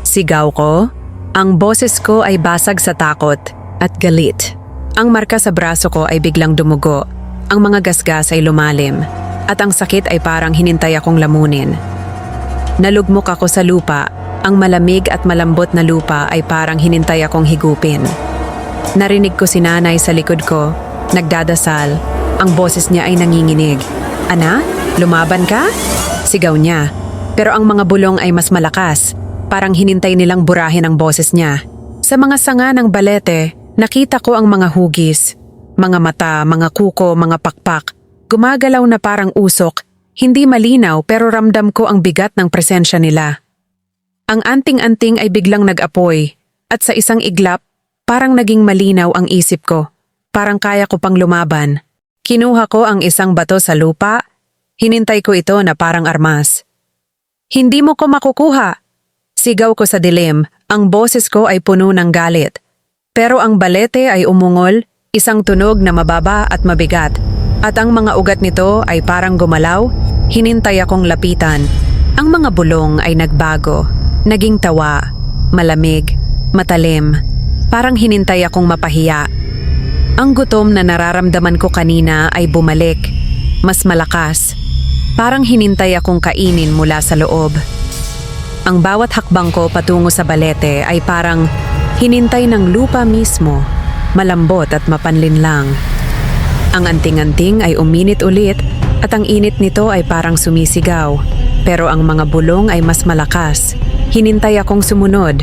Sigaw ko. Ang boses ko ay basag sa takot at galit. Ang marka sa braso ko ay biglang dumugo. Ang mga gasgas ay lumalim. At ang sakit ay parang hinintay akong lamunin. Nalugmok ako sa lupa. Ang malamig at malambot na lupa ay parang hinintay akong higupin. Narinig ko si nanay sa likod ko, nagdadasal. Ang boses niya ay nanginginig. Ana, lumaban ka? Sigaw niya. Pero ang mga bulong ay mas malakas. Parang hinintay nilang burahin ang boses niya. Sa mga sanga ng balete, nakita ko ang mga hugis. Mga mata, mga kuko, mga pakpak. Gumagalaw na parang usok. Hindi malinaw pero ramdam ko ang bigat ng presensya nila. Ang anting-anting ay biglang nag-apoy at sa isang iglap, parang naging malinaw ang isip ko. Parang kaya ko pang lumaban. Kinuha ko ang isang bato sa lupa, hinintay ko ito na parang armas. Hindi mo ko makukuha! Sigaw ko sa dilim, ang boses ko ay puno ng galit. Pero ang balete ay umungol, isang tunog na mababa at mabigat. At ang mga ugat nito ay parang gumalaw, hinintay akong lapitan. Ang mga bulong ay nagbago, naging tawa, malamig, matalim, parang hinintay akong mapahiya. Ang gutom na nararamdaman ko kanina ay bumalik, mas malakas, parang hinintay akong kainin mula sa loob. Ang bawat hakbang ko patungo sa balete ay parang hinintay ng lupa mismo, malambot at mapanlinlang. Ang anting-anting ay uminit ulit at ang init nito ay parang sumisigaw. Pero ang mga bulong ay mas malakas. Hinintay akong sumunod.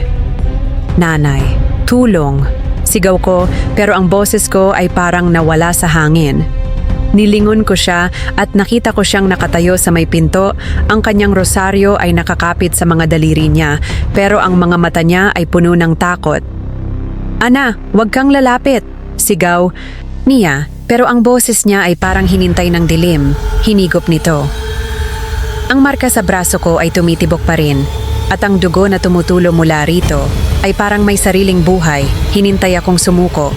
Nanay, tulong. Sigaw ko pero ang boses ko ay parang nawala sa hangin. Nilingon ko siya at nakita ko siyang nakatayo sa may pinto. Ang kanyang rosaryo ay nakakapit sa mga daliri niya pero ang mga mata niya ay puno ng takot. Ana, huwag kang lalapit. Sigaw niya pero ang boses niya ay parang hinintay ng dilim. Hinigop nito. Ang marka sa braso ko ay tumitibok pa rin at ang dugo na tumutulo mula rito ay parang may sariling buhay, hinintay akong sumuko.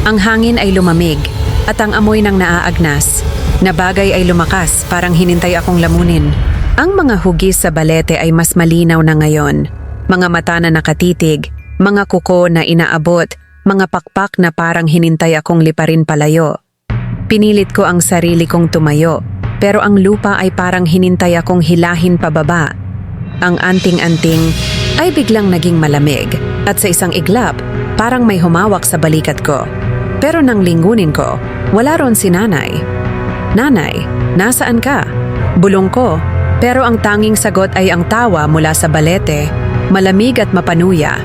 Ang hangin ay lumamig at ang amoy ng naaagnas na bagay ay lumakas parang hinintay akong lamunin. Ang mga hugis sa balete ay mas malinaw na ngayon. Mga mata na nakatitig, mga kuko na inaabot, mga pakpak na parang hinintay akong liparin palayo. Pinilit ko ang sarili kong tumayo. Pero ang lupa ay parang hinintay akong hilahin pababa. Ang anting-anting ay biglang naging malamig at sa isang iglap, parang may humawak sa balikat ko. Pero nang lingunin ko, wala ron si nanay. Nanay, nasaan ka? Bulong ko, pero ang tanging sagot ay ang tawa mula sa balete, malamig at mapanuya.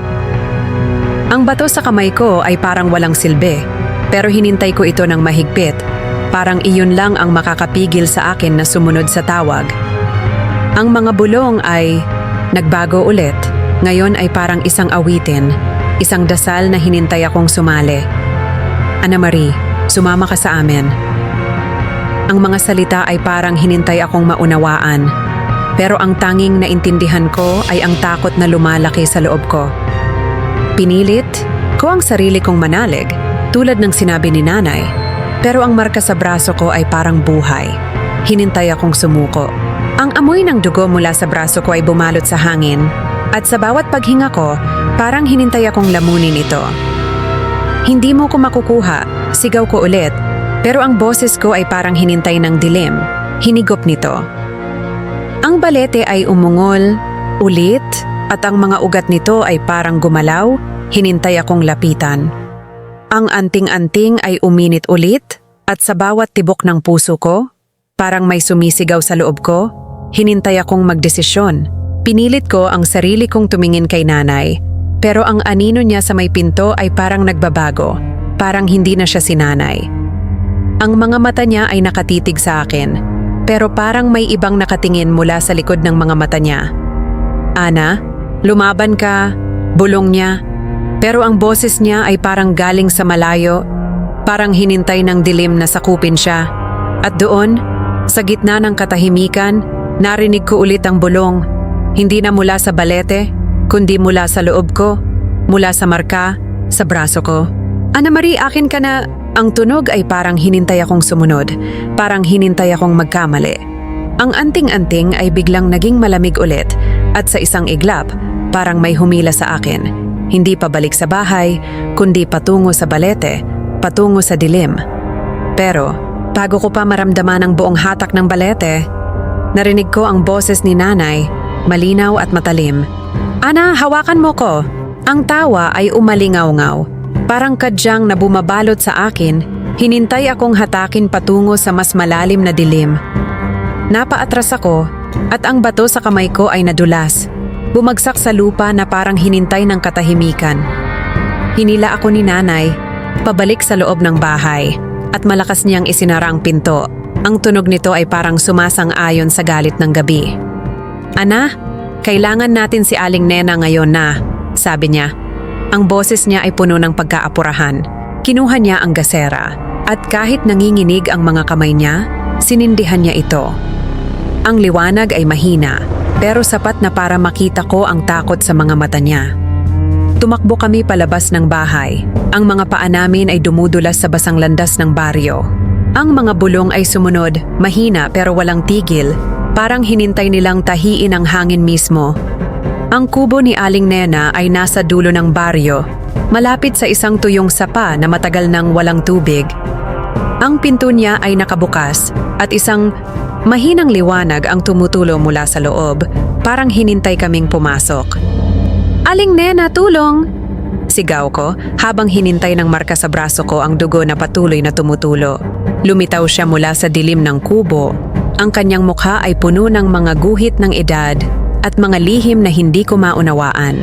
Ang bato sa kamay ko ay parang walang silbi, pero hinintay ko ito ng mahigpit. Parang iyon lang ang makakapigil sa akin na sumunod sa tawag. Ang mga bulong ay nagbago ulit. Ngayon ay parang isang awitin, isang dasal na hinintay akong sumali. Ana Marie, sumama ka sa amin. Ang mga salita ay parang hinintay akong maunawaan. Pero ang tanging naintindihan ko ay ang takot na lumalaki sa loob ko. Pinilit ko ang sarili kong manalig, tulad ng sinabi ni nanay. Pero ang marka sa braso ko ay parang buhay. Hinintay akong sumuko. Ang amoy ng dugo mula sa braso ko ay bumalot sa hangin. At sa bawat paghinga ko, parang hinintay akong lamunin ito. Hindi mo ko makukuha, sigaw ko ulit. Pero ang boses ko ay parang hinintay ng dilim. Hinigop nito. Ang balete ay umungol, ulit, at ang mga ugat nito ay parang gumalaw, hinintay akong lapitan. Ang anting-anting ay uminit ulit at sa bawat tibok ng puso ko, parang may sumisigaw sa loob ko, hinintay akong magdesisyon. Pinilit ko ang sarili kong tumingin kay nanay, pero ang anino niya sa may pinto ay parang nagbabago, parang hindi na siya si nanay. Ang mga mata niya ay nakatitig sa akin, pero parang may ibang nakatingin mula sa likod ng mga mata niya. Ana, lumaban ka, bulong niya. Pero ang boses niya ay parang galing sa malayo, parang hinintay ng dilim na sakupin siya. At doon, sa gitna ng katahimikan, narinig ko ulit ang bulong. Hindi na mula sa balete, kundi mula sa loob ko, mula sa marka, sa braso ko. Ana Marie, akin ka na. Ang tunog ay parang hinintay akong sumunod, parang hinintay akong magkamali. Ang anting-anting ay biglang naging malamig ulit at sa isang iglap, parang may humila sa akin. Hindi pabalik sa bahay, kundi patungo sa balete, patungo sa dilim. Pero, bago ko pa maramdaman ang buong hatak ng balete, narinig ko ang boses ni nanay, malinaw at matalim. Ana, hawakan mo ko. Ang tawa ay umalingaw-ngaw. Parang kadyang na bumabalot sa akin, hinintay akong hatakin patungo sa mas malalim na dilim. Napaatras ako at ang bato sa kamay ko ay nadulas. Bumagsak sa lupa na parang hinintay ng katahimikan. Hinila ako ni nanay, pabalik sa loob ng bahay, at malakas niyang isinara ang pinto. Ang tunog nito ay parang sumasang-ayon sa galit ng gabi. Ana, kailangan natin si Aling Nena ngayon na, sabi niya. Ang boses niya ay puno ng pagkaapurahan. Kinuha niya ang gasera, at kahit nanginginig ang mga kamay niya, sinindihan niya ito. Ang liwanag ay mahina, pero sapat na para makita ko ang takot sa mga mata niya. Tumakbo kami palabas ng bahay. Ang mga paa namin ay dumudulas sa basang landas ng baryo. Ang mga bulong ay sumunod, mahina pero walang tigil. Parang hinintay nilang tahiin ang hangin mismo. Ang kubo ni Aling Nena ay nasa dulo ng baryo, malapit sa isang tuyong sapa na matagal nang walang tubig. Ang pinto niya ay nakabukas at isang mahinang liwanag ang tumutulo mula sa loob, parang hinintay kaming pumasok. "Aling Nena, tulong!" Sigaw ko habang hinintay ng marka sa braso ko ang dugo na patuloy na tumutulo. Lumitaw siya mula sa dilim ng kubo. Ang kanyang mukha ay puno ng mga guhit ng edad at mga lihim na hindi ko maunawaan.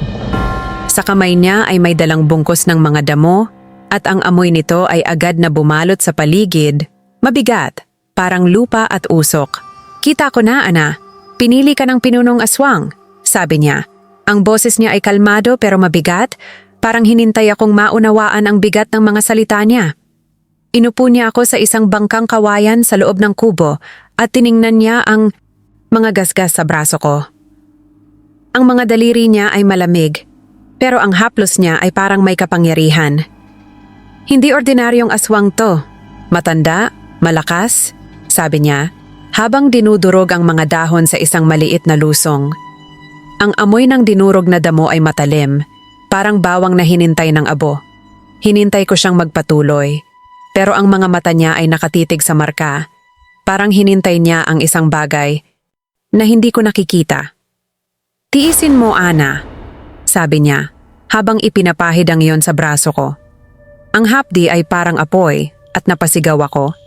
Sa kamay niya ay may dalang bungkos ng mga damo at ang amoy nito ay agad na bumalot sa paligid. Mabigat, parang lupa at usok. "Kita ko na, Ana. Pinili ka ng pinunong aswang," sabi niya. Ang boses niya ay kalmado pero mabigat, parang hinintay akong maunawaan ang bigat ng mga salita niya. Inupo niya ako sa isang bangkang kawayan sa loob ng kubo at tiningnan niya ang mga gasgas sa braso ko. Ang mga daliri niya ay malamig, pero ang haplos niya ay parang may kapangyarihan. "Hindi ordinaryong aswang to. Matanda, malakas," sabi niya, habang dinudurog ang mga dahon sa isang maliit na lusong. Ang amoy ng dinurog na damo ay matalim, parang bawang na hinintay ng abo. Hinintay ko siyang magpatuloy, pero ang mga mata niya ay nakatitig sa marka. Parang hinintay niya ang isang bagay na hindi ko nakikita. "Tiisin mo, Ana," sabi niya, habang ipinapahid ang iyon sa braso ko. Ang hapdi ay parang apoy at napasigaw ako.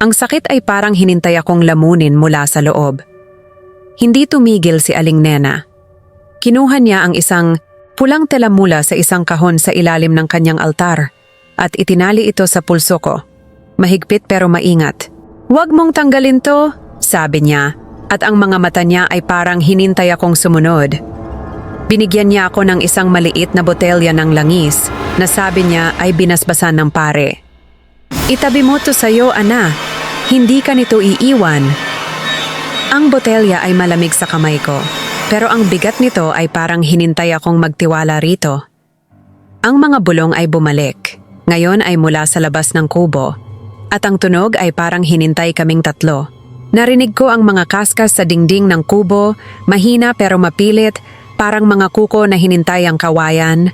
Ang sakit ay parang hinintay akong lamunin mula sa loob. Hindi tumigil si Aling Nena. Kinuha niya ang isang pulang tela mula sa isang kahon sa ilalim ng kanyang altar at itinali ito sa pulso ko. Mahigpit pero maingat. "Huwag mong tanggalin to," sabi niya, at ang mga mata niya ay parang hinintay akong sumunod. Binigyan niya ako ng isang maliit na botelya ng langis na sabi niya ay binasbasan ng pare. "Itabi mo to sa'yo, Ana. Hindi ka nito iiwan." Ang botelya ay malamig sa kamay ko, pero ang bigat nito ay parang hinintay akong magtiwala rito. Ang mga bulong ay bumalik. Ngayon ay mula sa labas ng kubo. At ang tunog ay parang hinintay kaming tatlo. Narinig ko ang mga kaskas sa dingding ng kubo, mahina pero mapilit, parang mga kuko na hinintay ang kawayan.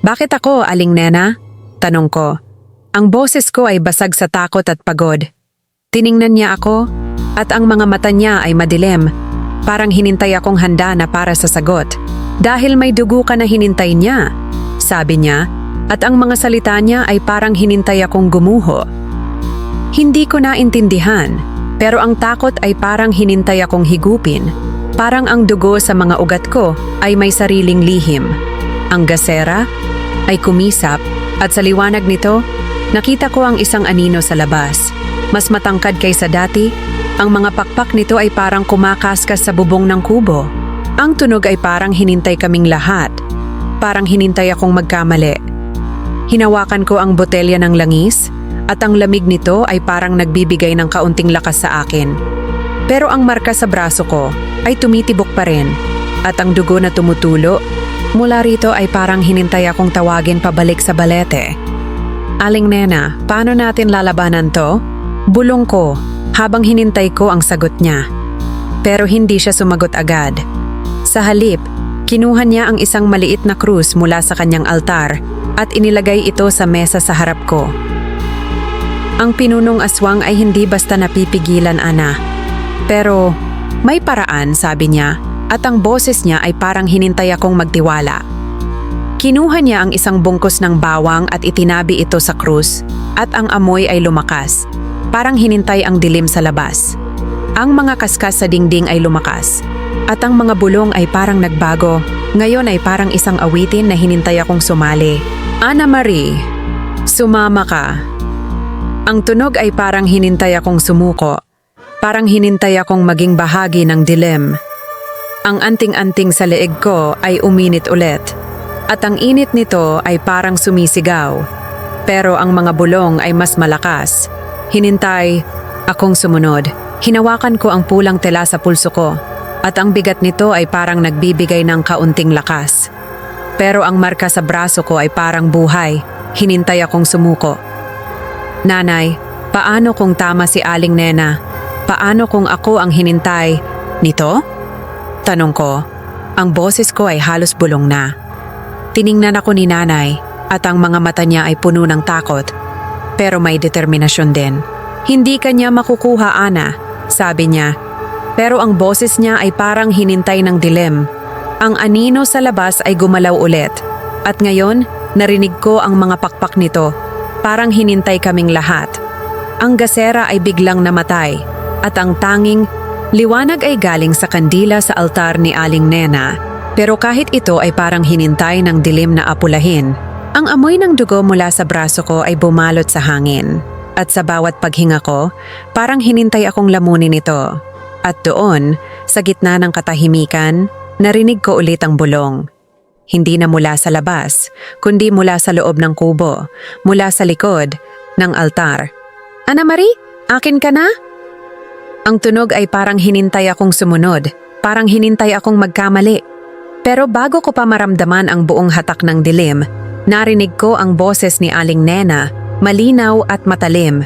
"Bakit ako, Aling Nena?" tanong ko. Ang boses ko ay basag sa takot at pagod. Tiningnan niya ako at ang mga mata niya ay madilim. Parang hinintay akong handa na para sa sagot. "Dahil may dugo ka na hinintay niya," sabi niya, at ang mga salita niya ay parang hinintay akong gumuho. Hindi ko naintindihan, pero ang takot ay parang hinintay akong higupin. Parang ang dugo sa mga ugat ko ay may sariling lihim. Ang gasera ay kumisap at sa liwanag nito, nakita ko ang isang anino sa labas. Mas matangkad kaysa dati, ang mga pakpak nito ay parang kumakaskas sa bubong ng kubo. Ang tunog ay parang hinintay kaming lahat. Parang hinintay akong magkamali. Hinawakan ko ang botelya ng langis at ang lamig nito ay parang nagbibigay ng kaunting lakas sa akin. Pero ang marka sa braso ko ay tumitibok pa rin at ang dugo na tumutulo mula rito ay parang hinintay akong tawagin pabalik sa balete. "Aling Nena, paano natin lalabanan to?" Bulong ko habang hinintay ko ang sagot niya. Pero hindi siya sumagot agad. Sa halip, kinuha niya ang isang maliit na krus mula sa kanyang altar at inilagay ito sa mesa sa harap ko. "Ang pinunong aswang ay hindi basta napipigilan, Ana. Pero may paraan," sabi niya, at ang boses niya ay parang hinintay akong magtiwala. Kinuha niya ang isang bungkos ng bawang at itinabi ito sa krus at ang amoy ay lumakas. Parang hinintay ang dilim sa labas. Ang mga kaskas sa dingding ay lumakas at ang mga bulong ay parang nagbago. Ngayon ay parang isang awitin na hinintay akong sumali. "Ana Marie, sumama ka." Ang tunog ay parang hinintay akong sumuko. Parang hinintay akong maging bahagi ng dilim. Ang anting-anting sa leeg ko ay uminit ulit. At ang init nito ay parang sumisigaw. Pero ang mga bulong ay mas malakas. Hinintay akong sumunod. Hinawakan ko ang pulang tela sa pulso ko. At ang bigat nito ay parang nagbibigay ng kaunting lakas. Pero ang marka sa braso ko ay parang buhay. Hinintay akong sumuko. "Nanay, paano kung tama si Aling Nena? Paano kung ako ang hinintay Nito? Tanong ko. Ang boses ko ay halos bulong na. Tiningnan ako ni nanay at ang mga mata niya ay puno ng takot. Pero may determinasyon din. Hindi kanya makukuha, Ana, sabi niya. Pero ang boses niya ay parang hinintay ng dilim. Ang anino sa labas ay gumalaw ulit. At ngayon, narinig ko ang mga pakpak nito. Parang hinintay kaming lahat. Ang gasera ay biglang namatay. At ang tanging liwanag ay galing sa kandila sa altar ni Aling Nena. Pero kahit ito ay parang hinintay ng dilim na apulahin, ang amoy ng dugo mula sa braso ko ay bumalot sa hangin. At sa bawat paghinga ko, parang hinintay akong lamunin ito. At doon, sa gitna ng katahimikan, narinig ko ulit ang bulong. Hindi na mula sa labas, kundi mula sa loob ng kubo, mula sa likod ng altar. Ana Marie, akin ka na? Ang tunog ay parang hinintay akong sumunod, parang hinintay akong magkamali. Pero bago ko pa maramdaman ang buong hatak ng dilim, narinig ko ang boses ni Aling Nena, malinaw at matalim.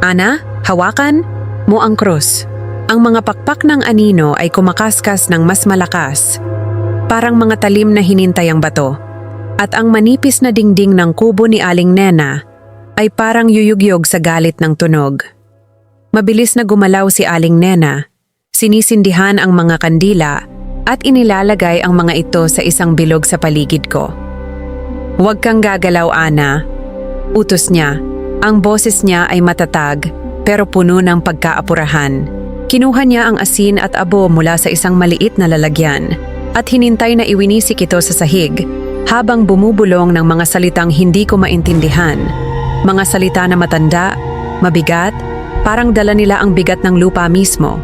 Ana, hawakan mo ang krus. Ang mga pakpak ng anino ay kumakaskas ng mas malakas, parang mga talim na hinintay ang bato. At ang manipis na dingding ng kubo ni Aling Nena ay parang yuyugyog sa galit ng tunog. Mabilis na gumalaw si Aling Nena, sinisindihan ang mga kandila at inilalagay ang mga ito sa isang bilog sa paligid ko. Huwag kang gagalaw, Ana. Utos niya. Ang boses niya ay matatag pero puno ng pagkaapurahan. Kinuha niya ang asin at abo mula sa isang maliit na lalagyan at hinintay na iwinisik ito sa sahig habang bumubulong ng mga salitang hindi ko maintindihan. Mga salita na matanda, mabigat, parang dala nila ang bigat ng lupa mismo.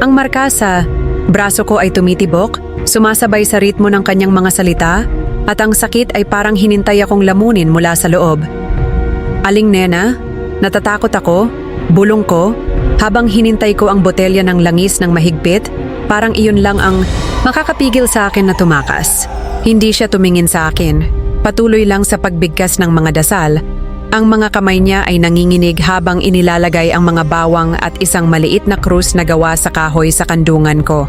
Ang marka sa braso ko ay tumitibok, sumasabay sa ritmo ng kanyang mga salita, at ang sakit ay parang hinintay akong lamunin mula sa loob. Aling Nena, natatakot ako, bulong ko, habang hinintay ko ang botelya ng langis ng mahigpit, parang iyon lang ang makakapigil sa akin na tumakas. Hindi siya tumingin sa akin, patuloy lang sa pagbigkas ng mga dasal. Ang mga kamay niya ay nanginginig habang inilalagay ang mga bawang at isang maliit na krus na gawa sa kahoy sa kandungan ko.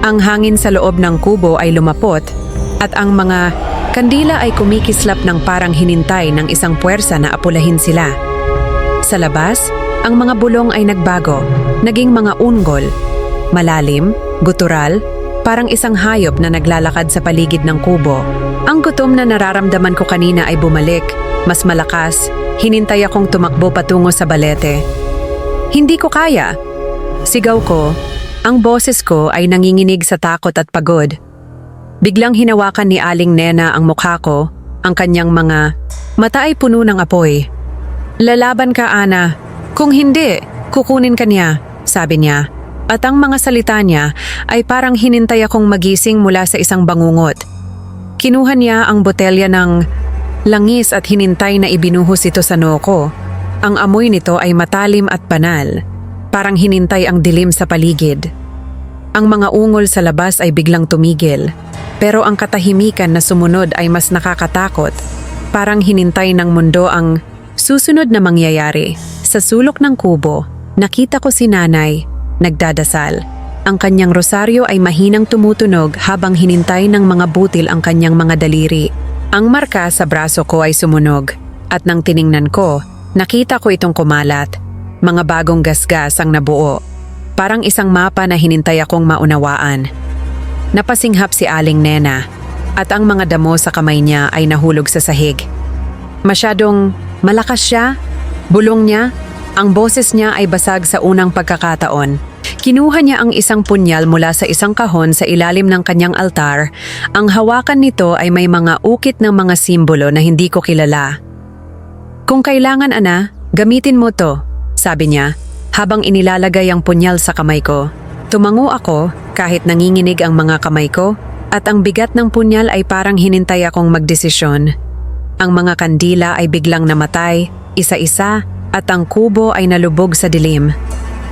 Ang hangin sa loob ng kubo ay lumapot at ang mga kandila ay kumikislap ng parang hinintay ng isang puwersa na apulahin sila. Sa labas, ang mga bulong ay nagbago, naging mga unggol, malalim, gutural, parang isang hayop na naglalakad sa paligid ng kubo. Ang gutom na nararamdaman ko kanina ay bumalik. Mas malakas, hinintay akong tumakbo patungo sa balete. Hindi ko kaya. Sigaw ko, ang boses ko ay nanginginig sa takot at pagod. Biglang hinawakan ni Aling Nena ang mukha ko, ang kanyang mga mata ay puno ng apoy. Lalaban ka, Ana. Kung hindi, kukunin ka niya, sabi niya. At ang mga salita niya ay parang hinintay akong magising mula sa isang bangungot. Kinuha niya ang botelya ng langis at hinintay na ibinuhos ito sa noo ko. Ang amoy nito ay matalim at banal, parang hinintay ang dilim sa paligid. Ang mga ungol sa labas ay biglang tumigil, pero ang katahimikan na sumunod ay mas nakakatakot, parang hinintay ng mundo ang susunod na mangyayari. Sa sulok ng kubo, nakita ko si nanay, nagdadasal. Ang kanyang rosaryo ay mahinang tumutunog habang hinintay ng mga butil ang kanyang mga daliri. Ang marka sa braso ko ay sumunog at nang tiningnan ko, nakita ko itong kumalat. Mga bagong gasgas ang nabuo. Parang isang mapa na hinintay akong maunawaan. Napasinghap si Aling Nena at ang mga damo sa kamay niya ay nahulog sa sahig. Masyadong malakas siya, bulong niya, ang boses niya ay basag sa unang pagkakataon. Kinuha niya ang isang punyal mula sa isang kahon sa ilalim ng kanyang altar. Ang hawakan nito ay may mga ukit ng mga simbolo na hindi ko kilala. Kung kailangan, Ana, gamitin mo to, sabi niya, habang inilalagay ang punyal sa kamay ko. Tumango ako kahit nanginginig ang mga kamay ko at ang bigat ng punyal ay parang hinintay akong magdesisyon. Ang mga kandila ay biglang namatay, isa-isa, at ang kubo ay nalubog sa dilim.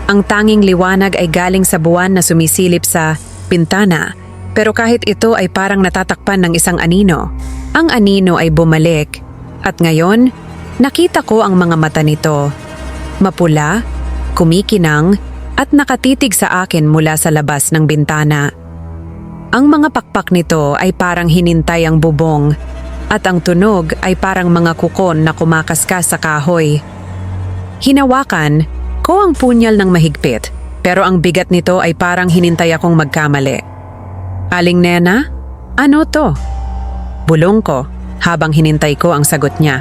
Ang tanging liwanag ay galing sa buwan na sumisilip sa pintana, pero kahit ito ay parang natatakpan ng isang anino. Ang anino ay bumalik, at ngayon, nakita ko ang mga mata nito. Mapula, kumikinang, at nakatitig sa akin mula sa labas ng bintana. Ang mga pakpak nito ay parang hinintay ang bubong at ang tunog ay parang mga kukon na kumakaskas sa kahoy. Hinawakan ko ang punyal ng mahigpit pero ang bigat nito ay parang hinintay akong magkamali. Aling Nena? Ano to? Bulong ko habang hinintay ko ang sagot niya.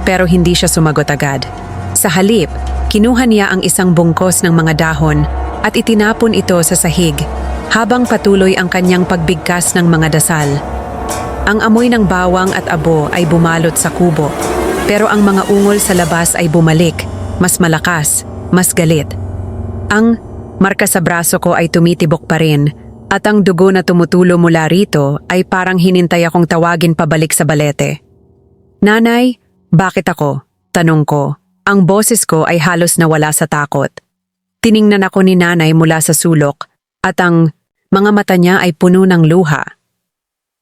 Pero hindi siya sumagot agad. Sa halip, kinuha niya ang isang bungkos ng mga dahon at itinapon ito sa sahig habang patuloy ang kanyang pagbigkas ng mga dasal. Ang amoy ng bawang at abo ay bumalot sa kubo, pero ang mga ungol sa labas ay bumalik, mas malakas, mas galit. Ang marka sa braso ko ay tumitibok pa rin at ang dugo na tumutulo mula rito ay parang hinintay akong tawagin pabalik sa balete. Nanay, bakit ako? Tanong ko. Ang boses ko ay halos nawala sa takot. Tiningnan ako ni nanay mula sa sulok at ang mga mata niya ay puno ng luha.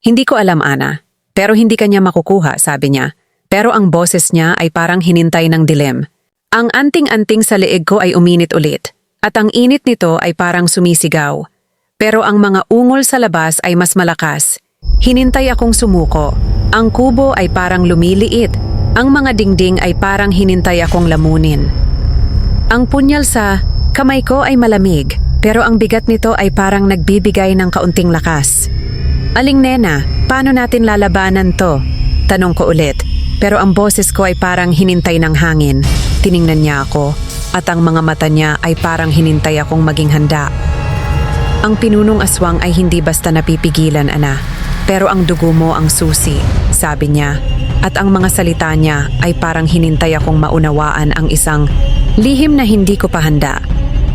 Hindi ko alam, Ana, pero hindi kanya makukuha, sabi niya. Pero ang boses niya ay parang hinintay ng dilim. Ang anting-anting sa leeg ko ay uminit ulit at ang init nito ay parang sumisigaw. Pero ang mga ungol sa labas ay mas malakas. Hinintay akong sumuko. Ang kubo ay parang lumiliit. Ang mga dingding ay parang hinintay akong lamunin. Ang punyal sa kamay ko ay malamig, pero ang bigat nito ay parang nagbibigay ng kaunting lakas. Aling Nena, paano natin lalabanan to? Tanong ko ulit, pero ang boses ko ay parang hinintay ng hangin. Tiningnan niya ako, at ang mga mata niya ay parang hinintay akong maging handa. Ang pinunong aswang ay hindi basta napipigilan, Ana, pero ang dugo mo ang susi, sabi niya. At ang mga salita niya ay parang hinintay akong maunawaan ang isang lihim na hindi ko pa handa.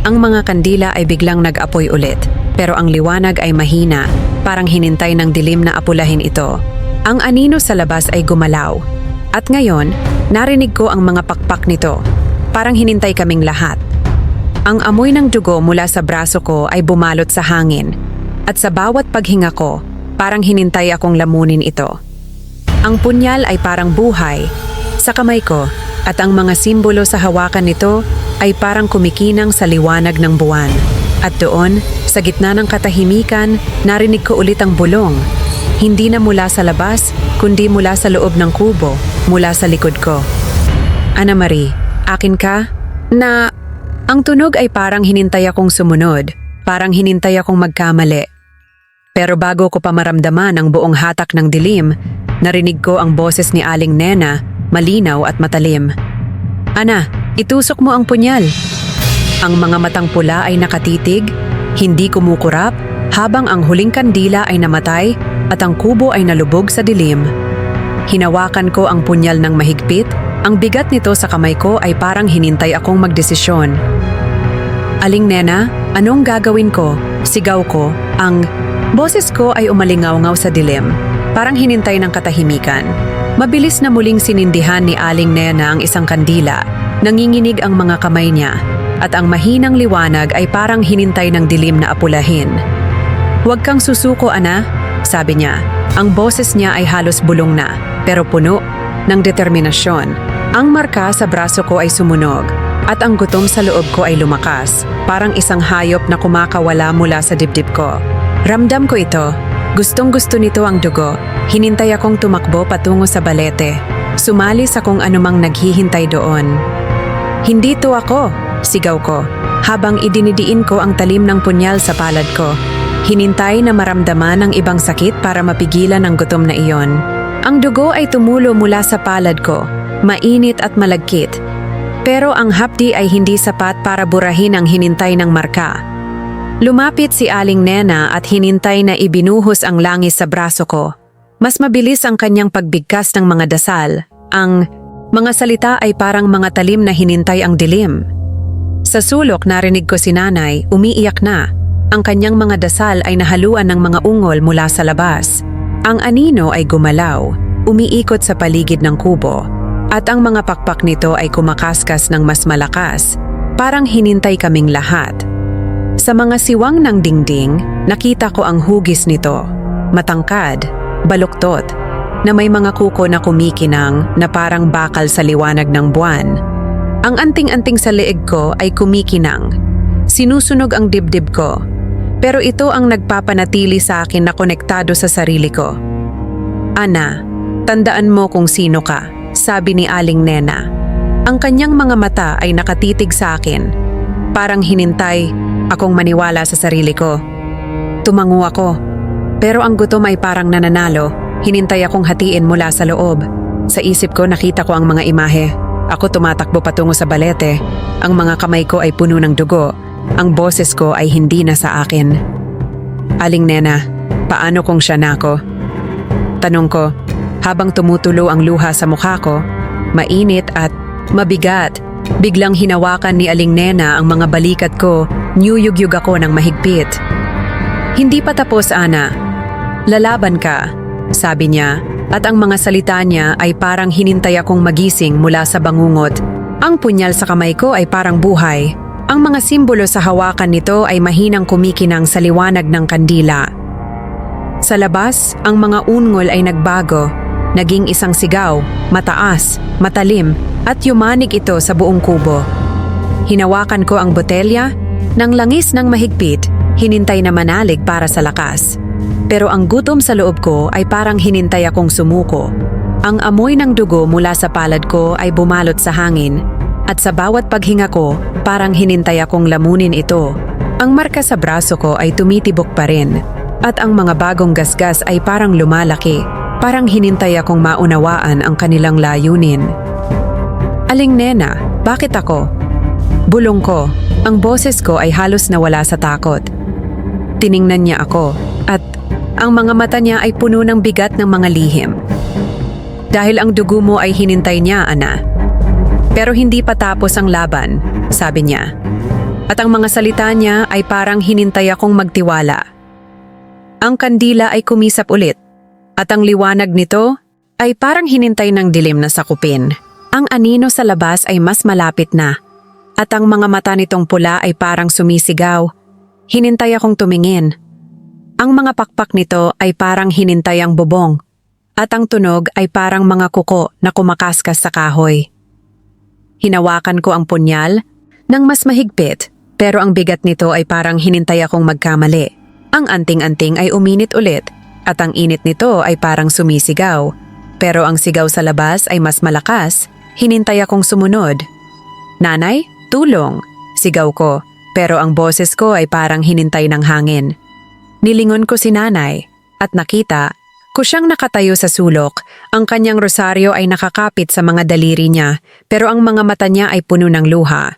Ang mga kandila ay biglang nag-apoy ulit, pero ang liwanag ay mahina, parang hinintay ng dilim na apulahin ito. Ang anino sa labas ay gumalaw. At ngayon, narinig ko ang mga pakpak nito. Parang hinintay kaming lahat. Ang amoy ng dugo mula sa braso ko ay bumalot sa hangin. At sa bawat paghinga ko, parang hinintay akong lamunin ito. Ang punyal ay parang buhay sa kamay ko at ang mga simbolo sa hawakan nito ay parang kumikinang sa liwanag ng buwan. At doon, sa gitna ng katahimikan, narinig ko ulit ang bulong. Hindi na mula sa labas, kundi mula sa loob ng kubo, mula sa likod ko. Ana Marie, akin ka? Na, ang tunog ay parang hinintay akong sumunod, parang hinintay akong magkamali. Pero bago ko pa maramdaman ang buong hatak ng dilim, narinig ko ang boses ni Aling Nena, malinaw at matalim. Ana, itusok mo ang punyal. Ang mga matang pula ay nakatitig, hindi kumukurap, habang ang huling kandila ay namatay at ang kubo ay nalubog sa dilim. Hinawakan ko ang punyal ng mahigpit, ang bigat nito sa kamay ko ay parang hinintay akong magdesisyon. Aling Nena, anong gagawin ko? Sigaw ko, ang boses ko ay umalingaw-ngaw sa dilim. Parang hinintay ng katahimikan. Mabilis na muling sinindihan ni Aling Nena ang isang kandila. Nanginginig ang mga kamay niya. At ang mahinang liwanag ay parang hinintay ng dilim na apulahin. Huwag kang susuko, Ana, sabi niya. Ang boses niya ay halos bulong na, pero puno ng determinasyon. Ang marka sa braso ko ay sumunog. At ang gutom sa loob ko ay lumakas. Parang isang hayop na kumakawala mula sa dibdib ko. Ramdam ko ito. Gustong-gusto nito ang dugo. Hinintay akong tumakbo patungo sa balete. Sumali sa kung anumang naghihintay doon. Hindi to ako, sigaw ko, habang idinidiin ko ang talim ng punyal sa palad ko. Hinintay na maramdaman ang ibang sakit para mapigilan ang gutom na iyon. Ang dugo ay tumulo mula sa palad ko, mainit at malagkit. Pero ang hapdi ay hindi sapat para burahin ang hinintay ng marka. Lumapit si Aling Nena at hinintay na ibinuhos ang langis sa braso ko. Mas mabilis ang kanyang pagbigkas ng mga dasal. Ang mga salita ay parang mga talim na hinintay ang dilim. Sa sulok narinig ko si Nanay, umiiyak na. Ang kanyang mga dasal ay nahaluan ng mga ungol mula sa labas. Ang anino ay gumalaw, umiikot sa paligid ng kubo. At ang mga pakpak nito ay kumakaskas ng mas malakas, parang hinintay kaming lahat. Sa mga siwang ng dingding, nakita ko ang hugis nito. Matangkad, baluktot, na may mga kuko na kumikinang na parang bakal sa liwanag ng buwan. Ang anting-anting sa leeg ko ay kumikinang. Sinusunog ang dibdib ko. Pero ito ang nagpapanatili sa akin na konektado sa sarili ko. Ana, tandaan mo kung sino ka, sabi ni Aling Nena. Ang kanyang mga mata ay nakatitig sa akin. Parang hinintay akong maniwala sa sarili ko. Tumango ako. Pero ang gutom ay parang nananalo. Hinintay akong hatiin mula sa loob. Sa isip ko nakita ko ang mga imahe. Ako tumatakbo patungo sa balete. Ang mga kamay ko ay puno ng dugo. Ang boses ko ay hindi na sa akin. Aling Nena, paano kung siya na ako? Tanong ko, habang tumutulo ang luha sa mukha ko, mainit at mabigat. Biglang hinawakan ni Aling Nena ang mga balikat ko, niyuyugyug ako ng mahigpit. Hindi pa tapos, Ana. Lalaban ka, sabi niya, at ang mga salita niya ay parang hinintay akong magising mula sa bangungot. Ang punyal sa kamay ko ay parang buhay. Ang mga simbolo sa hawakan nito ay mahinang kumikinang sa liwanag ng kandila. Sa labas, ang mga ungol ay nagbago. Naging isang sigaw, mataas, matalim, at yumanig ito sa buong kubo. Hinawakan ko ang botelya, nang langis ng mahigpit, hinintay na manalig para sa lakas. Pero ang gutom sa loob ko ay parang hinintay akong sumuko. Ang amoy ng dugo mula sa palad ko ay bumalot sa hangin. At sa bawat paghinga ko, parang hinintay akong lamunin ito. Ang marka sa braso ko ay tumitibok pa rin. At ang mga bagong gasgas ay parang lumalaki. Parang hinintay akong maunawaan ang kanilang layunin. Aling Nena, bakit ako? Bulong ko. Ang boses ko ay halos nawala sa takot. Tiningnan niya ako at ang mga mata niya ay puno ng bigat ng mga lihim. Dahil ang dugo mo ay hinintay niya, Ana. Pero hindi pa tapos ang laban, sabi niya. At ang mga salita niya ay parang hinintay akong magtiwala. Ang kandila ay kumisap ulit. At ang liwanag nito ay parang hinintay ng dilim na sakupin. Ang anino sa labas ay mas malapit na. At ang mga mata nitong pula ay parang sumisigaw. Hinintay akong tumingin. Ang mga pakpak nito ay parang hinintay ang bubong. At ang tunog ay parang mga kuko na kumakaskas sa kahoy. Hinawakan ko ang punyal ng mas mahigpit, pero ang bigat nito ay parang hinintay akong magkamali. Ang anting-anting ay uminit ulit, at ang init nito ay parang sumisigaw. Pero ang sigaw sa labas ay mas malakas, hinintay akong sumunod. Nanay, tulong! Sigaw ko, pero ang boses ko ay parang hinintay ng hangin. Nilingon ko si nanay, at nakita ko siyang nakatayo sa sulok. Ang kanyang rosaryo ay nakakapit sa mga daliri niya, pero ang mga mata niya ay puno ng luha.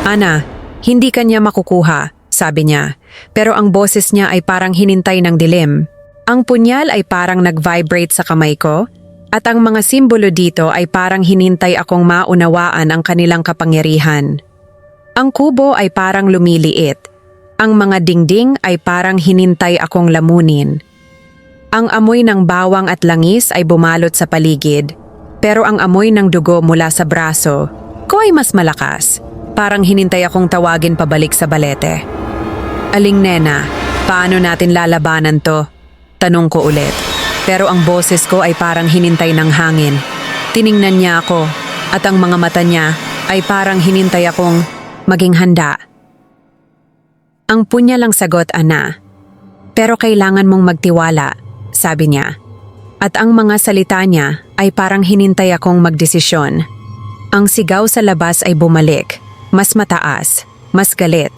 Ana, hindi kanya makukuha, sabi niya, pero ang boses niya ay parang hinintay ng dilim. Ang punyal ay parang nag-vibrate sa kamay ko, at ang mga simbolo dito ay parang hinintay akong maunawaan ang kanilang kapangyarihan. Ang kubo ay parang lumiliit. Ang mga dingding ay parang hinintay akong lamunin. Ang amoy ng bawang at langis ay bumalot sa paligid, pero ang amoy ng dugo mula sa braso ko ay mas malakas. Parang hinintay akong tawagin pabalik sa balete. Aling Nena, paano natin lalabanan to? Tanong ko ulit. Pero ang boses ko ay parang hinintay ng hangin. Tiningnan niya ako, at ang mga mata niya ay parang hinintay akong maging handa. Ang punyalang sagot, Ana. Pero kailangan mong magtiwala, sabi niya. At ang mga salita niya ay parang hinintay akong magdesisyon. Ang sigaw sa labas ay bumalik, mas mataas, mas galit.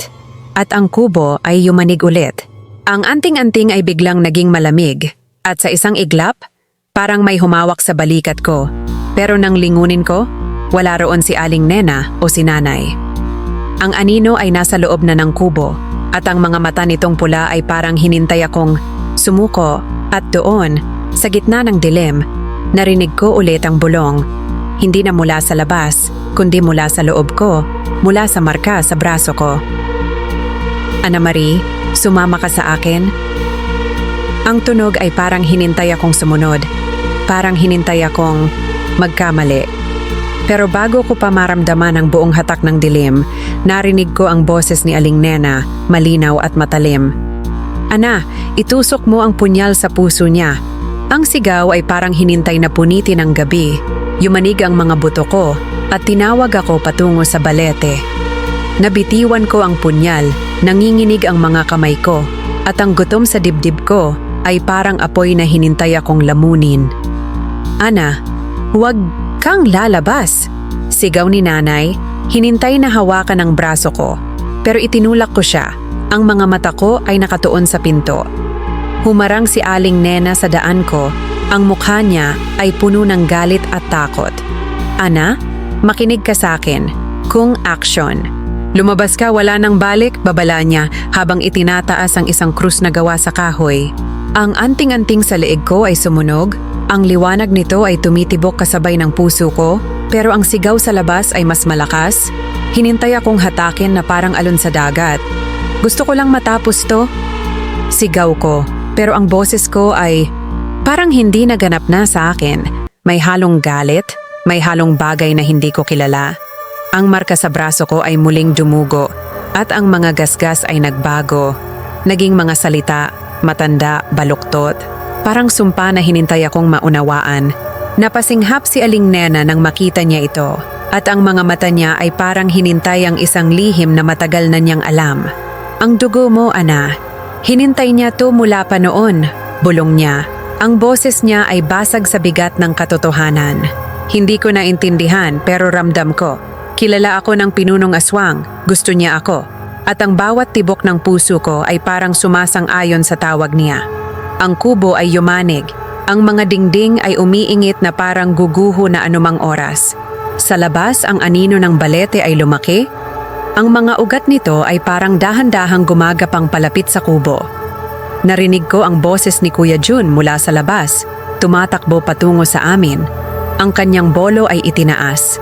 At ang kubo ay yumanig ulit. Ang anting-anting ay biglang naging malamig. At sa isang iglap, parang may humawak sa balikat ko. Pero nang lingunin ko, wala roon si Aling Nena o si nanay. Ang anino ay nasa loob na ng kubo. At ang mga mata nitong pula ay parang hinintay akong sumuko. At doon, sa gitna ng dilim, narinig ko ulit ang bulong. Hindi na mula sa labas, kundi mula sa loob ko, mula sa marka sa braso ko. Ana Marie, sumama ka sa akin? Ang tunog ay parang hinintay akong sumunod. Parang hinintay akong magkamali. Pero bago ko pa maramdaman ang buong hatak ng dilim, narinig ko ang boses ni Aling Nena, malinaw at matalim. Ana, itusok mo ang punyal sa puso niya. Ang sigaw ay parang hinintay na punitin ng gabi. Yumanig ang mga buto ko at tinawag ako patungo sa balete. Nabitiwan ko ang punyal, nanginginig ang mga kamay ko, at ang gutom sa dibdib ko ay parang apoy na hinintay akong lamunin. "Ana, huwag kang lalabas!" Sigaw ni nanay, hinintay na hawakan ang braso ko. Pero itinulak ko siya, ang mga mata ko ay nakatuon sa pinto. Humarang si Aling Nena sa daan ko, ang mukha niya ay puno ng galit at takot. "Ana, makinig ka sa akin. Kung action. Lumabas ka, wala nang balik," babala niya habang itinataas ang isang krus na gawa sa kahoy. Ang anting-anting sa leeg ko ay sumunog, ang liwanag nito ay tumitibok kasabay ng puso ko, pero ang sigaw sa labas ay mas malakas. Hinintay akong hatakin na parang alon sa dagat. "Gusto ko lang matapos to." Sigaw ko, pero ang boses ko ay parang hindi naganap na sa akin. May halong galit, may halong bagay na hindi ko kilala. Ang marka sa braso ko ay muling dumugo at ang mga gasgas ay nagbago. Naging mga salita, matanda, baluktot. Parang sumpa na hinintay akong maunawaan. Napasinghap si Aling Nena nang makita niya ito at ang mga mata niya ay parang hinintay ang isang lihim na matagal na niyang alam. "Ang dugo mo, Ana. Hinintay niya to mula pa noon," bulong niya. Ang boses niya ay basag sa bigat ng katotohanan. Hindi ko naintindihan pero ramdam ko. Kilala ako ng pinunong aswang, gusto niya ako. At ang bawat tibok ng puso ko ay parang sumasang-ayon sa tawag niya. Ang kubo ay yumanig. Ang mga dingding ay umiingit na parang guguho na anumang oras. Sa labas, ang anino ng balete ay lumaki. Ang mga ugat nito ay parang dahan-dahang gumagapang palapit sa kubo. Narinig ko ang boses ni Kuya Jun mula sa labas, tumatakbo patungo sa amin. Ang kanyang bolo ay itinaas.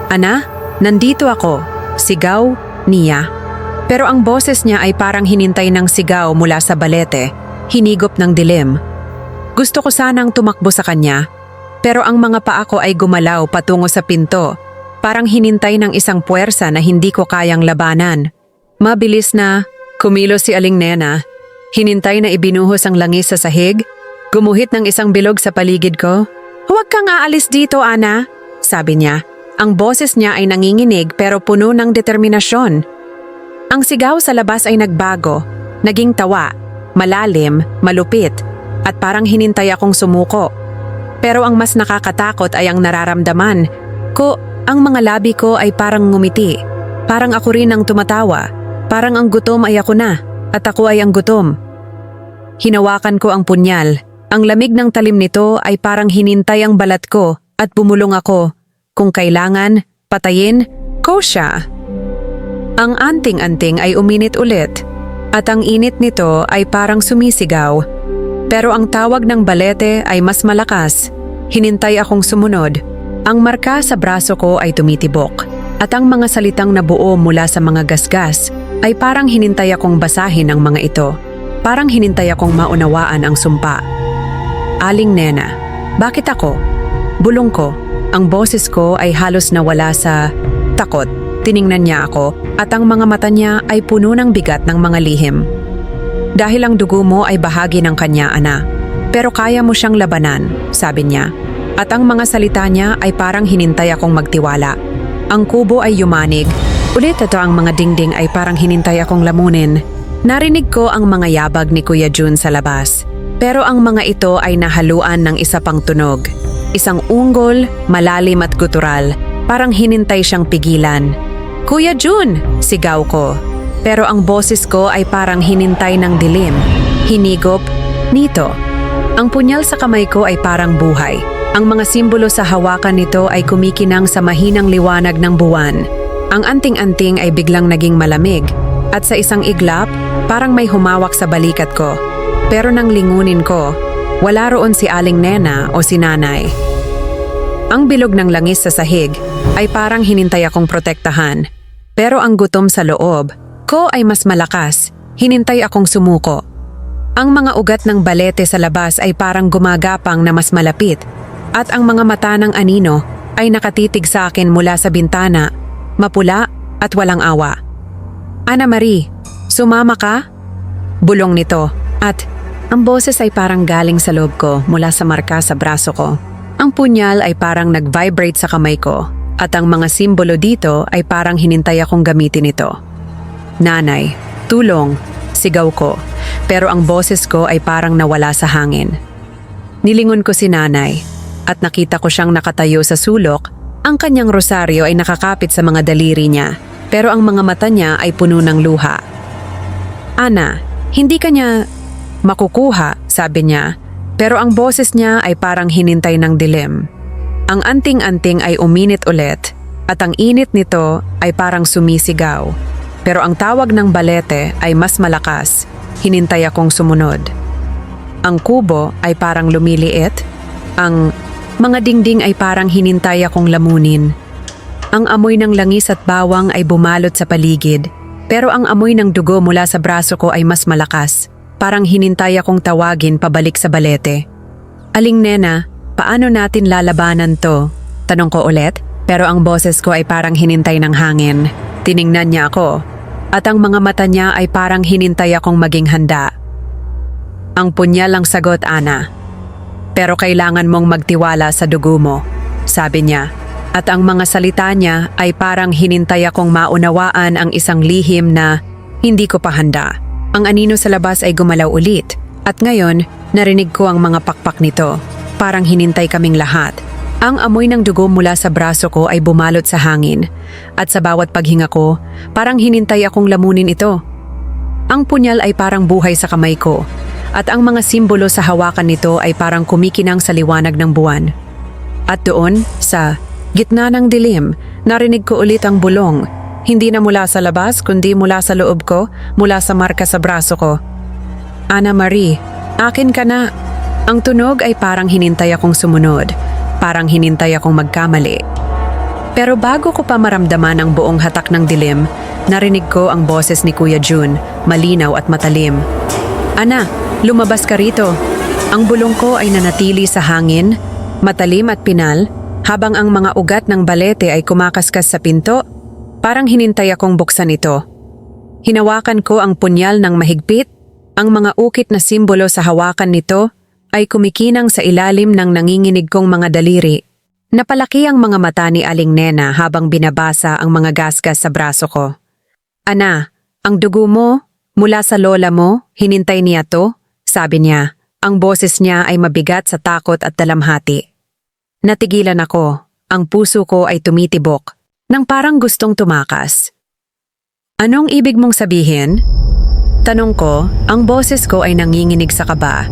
"Ana, nandito ako," sigaw niya. Pero ang boses niya ay parang hinintay ng sigaw mula sa balete, hinigop ng dilim. Gusto ko sanang tumakbo sa kanya, pero ang mga paa ko ay gumalaw patungo sa pinto, parang hinintay ng isang puwersa na hindi ko kayang labanan. Mabilis na kumilos si Aling Nena, hinintay na ibinuhos ang langis sa sahig, gumuhit ng isang bilog sa paligid ko. "Huwag kang aalis dito, Ana," sabi niya. Ang boses niya ay nanginginig pero puno ng determinasyon. Ang sigaw sa labas ay nagbago, naging tawa, malalim, malupit, at parang hinintay akong sumuko. Pero ang mas nakakatakot ay ang nararamdaman ko, ang mga labi ko ay parang ngumiti. Parang ako rin ang tumatawa, parang ang gutom ay ako na, at ako ay ang gutom. Hinawakan ko ang punyal, ang lamig ng talim nito ay parang hinintay ang balat ko at bumulong ako. Kung kailangan, patayin ko siya. Ang anting-anting ay uminit ulit at ang init nito ay parang sumisigaw. Pero ang tawag ng balete ay mas malakas. Hinintay akong sumunod. Ang marka sa braso ko ay tumitibok at ang mga salitang nabuo mula sa mga gasgas ay parang hinintay akong basahin ang mga ito. Parang hinintay akong maunawaan ang sumpa. "Aling Nena, bakit ako?" Bulong ko. Ang boses ko ay halos nawala sa takot. Tiningnan niya ako at ang mga mata niya ay puno ng bigat ng mga lihim. "Dahil ang dugo mo ay bahagi ng kanya, Ana. Pero kaya mo siyang labanan," sabi niya. At ang mga salita niya ay parang hinintay akong magtiwala. Ang kubo ay yumanig. Ulit ito ang mga dingding ay parang hinintay akong lamunin. Narinig ko ang mga yabag ni Kuya Jun sa labas. Pero ang mga ito ay nahaluan ng isa pang tunog. Isang unggol, malalim at gutural, parang hinintay siyang pigilan. "Kuya Jun!" sigaw ko. Pero ang boses ko ay parang hinintay ng dilim. Hinigop, nito. Ang punyal sa kamay ko ay parang buhay. Ang mga simbolo sa hawakan nito ay kumikinang sa mahinang liwanag ng buwan. Ang anting-anting ay biglang naging malamig. At sa isang iglap, parang may humawak sa balikat ko. Pero nang lingunin ko, wala roon si Aling Nena o si nanay. Ang bilog ng langis sa sahig ay parang hinintay akong protektahan. Pero ang gutom sa loob ko ay mas malakas. Hinintay akong sumuko. Ang mga ugat ng balete sa labas ay parang gumagapang na mas malapit. At ang mga mata ng anino ay nakatitig sa akin mula sa bintana, mapula at walang awa. "Ana Marie, sumama ka?" Bulong nito at ang boses ay parang galing sa loob ko mula sa marka sa braso ko. Ang punyal ay parang nag-vibrate sa kamay ko At ang mga simbolo dito ay parang hinintay akong gamitin ito. Nanay, tulong, sigaw ko, pero ang boses ko ay parang nawala sa hangin. Nilingon ko si nanay at nakita ko siyang nakatayo sa sulok. Ang kanyang rosaryo ay nakakapit sa mga daliri niya, pero ang mga mata niya ay puno ng luha. Ana, hindi ka niya makukuha, sabi niya, pero ang boses niya ay parang hinintay ng dilim. Ang anting-anting ay uminit ulit at ang init nito ay parang sumisigaw. Pero ang tawag ng balete ay mas malakas, hinintay akong sumunod. Ang kubo ay parang lumiliit, ang mga dingding ay parang hinintay akong lamunin. Ang amoy ng langis at bawang ay bumalot sa paligid, pero ang amoy ng dugo mula sa braso ko ay mas malakas, parang hinintay akong tawagin pabalik sa balete. Aling nena, paano natin lalabanan to? Tanong ko ulit, pero ang boses ko ay parang hinintay ng hangin. Tiningnan niya ako, at ang mga mata niya ay parang hinintay akong maging handa. Ang punyal ang sagot, Ana. Pero kailangan mong magtiwala sa dugo mo, sabi niya. At ang mga salita niya ay parang hinintay akong maunawaan ang isang lihim na hindi ko pa handa. Ang anino sa labas ay gumalaw ulit, at ngayon narinig ko ang mga pakpak nito. Parang hinintay kaming lahat. Ang amoy ng dugo mula sa braso ko ay bumalot sa hangin, at sa bawat paghinga ko, parang hinintay akong lamunin ito. Ang punyal ay parang buhay sa kamay ko, at ang mga simbolo sa hawakan nito ay parang kumikinang sa liwanag ng buwan. At doon, sa gitna ng dilim, narinig ko ulit ang bulong, hindi na mula sa labas kundi mula sa loob ko, mula sa marka sa braso ko. Ana Marie, akin ka na. Ang tunog ay parang hinintay akong sumunod, parang hinintay akong magkamali. Pero bago ko pa maramdaman ang buong hatak ng dilim, narinig ko ang boses ni Kuya Jun, malinaw at matalim. Ana, lumabas ka rito. Ang bulong ko ay nanatili sa hangin, matalim at pinal, habang ang mga ugat ng balete ay kumakaskas sa pinto, parang hinintay akong buksan ito. Hinawakan ko ang punyal ng mahigpit, ang mga ukit na simbolo sa hawakan nito ay kumikinang sa ilalim ng nanginginig kong mga daliri. Napalaki ang mga mata ni Aling Nena habang binabasa ang mga gasgas sa braso ko. Ana, ang dugo mo, mula sa lola mo, hinintay niya to, sabi niya. Ang boses niya ay mabigat sa takot at dalamhati. Natigilan ako, ang puso ko ay tumitibok, nang parang gustong tumakas. Anong ibig mong sabihin? Tanong ko, ang boses ko ay nanginginig sa kaba.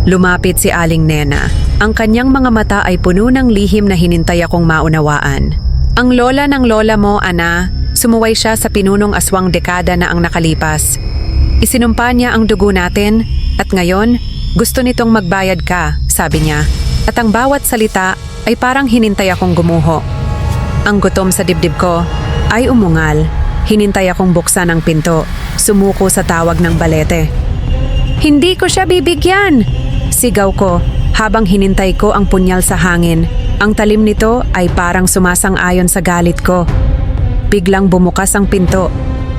Lumapit si Aling Nena. Ang kanyang mga mata ay puno ng lihim na hinintay akong maunawaan. Ang lola ng lola mo, Ana, sumuway siya sa pinunong aswang dekada na ang nakalipas. Isinumpa niya ang dugo natin at ngayon gusto nitong magbayad ka, sabi niya. At ang bawat salita ay parang hinintay akong gumuho. Ang gutom sa dibdib ko ay umungal. Hinintay akong buksan ang pinto, sumuko sa tawag ng balete. Hindi ko siya bibigyan! Sigaw ko habang hinintay ko ang punyal sa hangin. Ang talim nito ay parang sumasang-ayon sa galit ko. Biglang bumukas ang pinto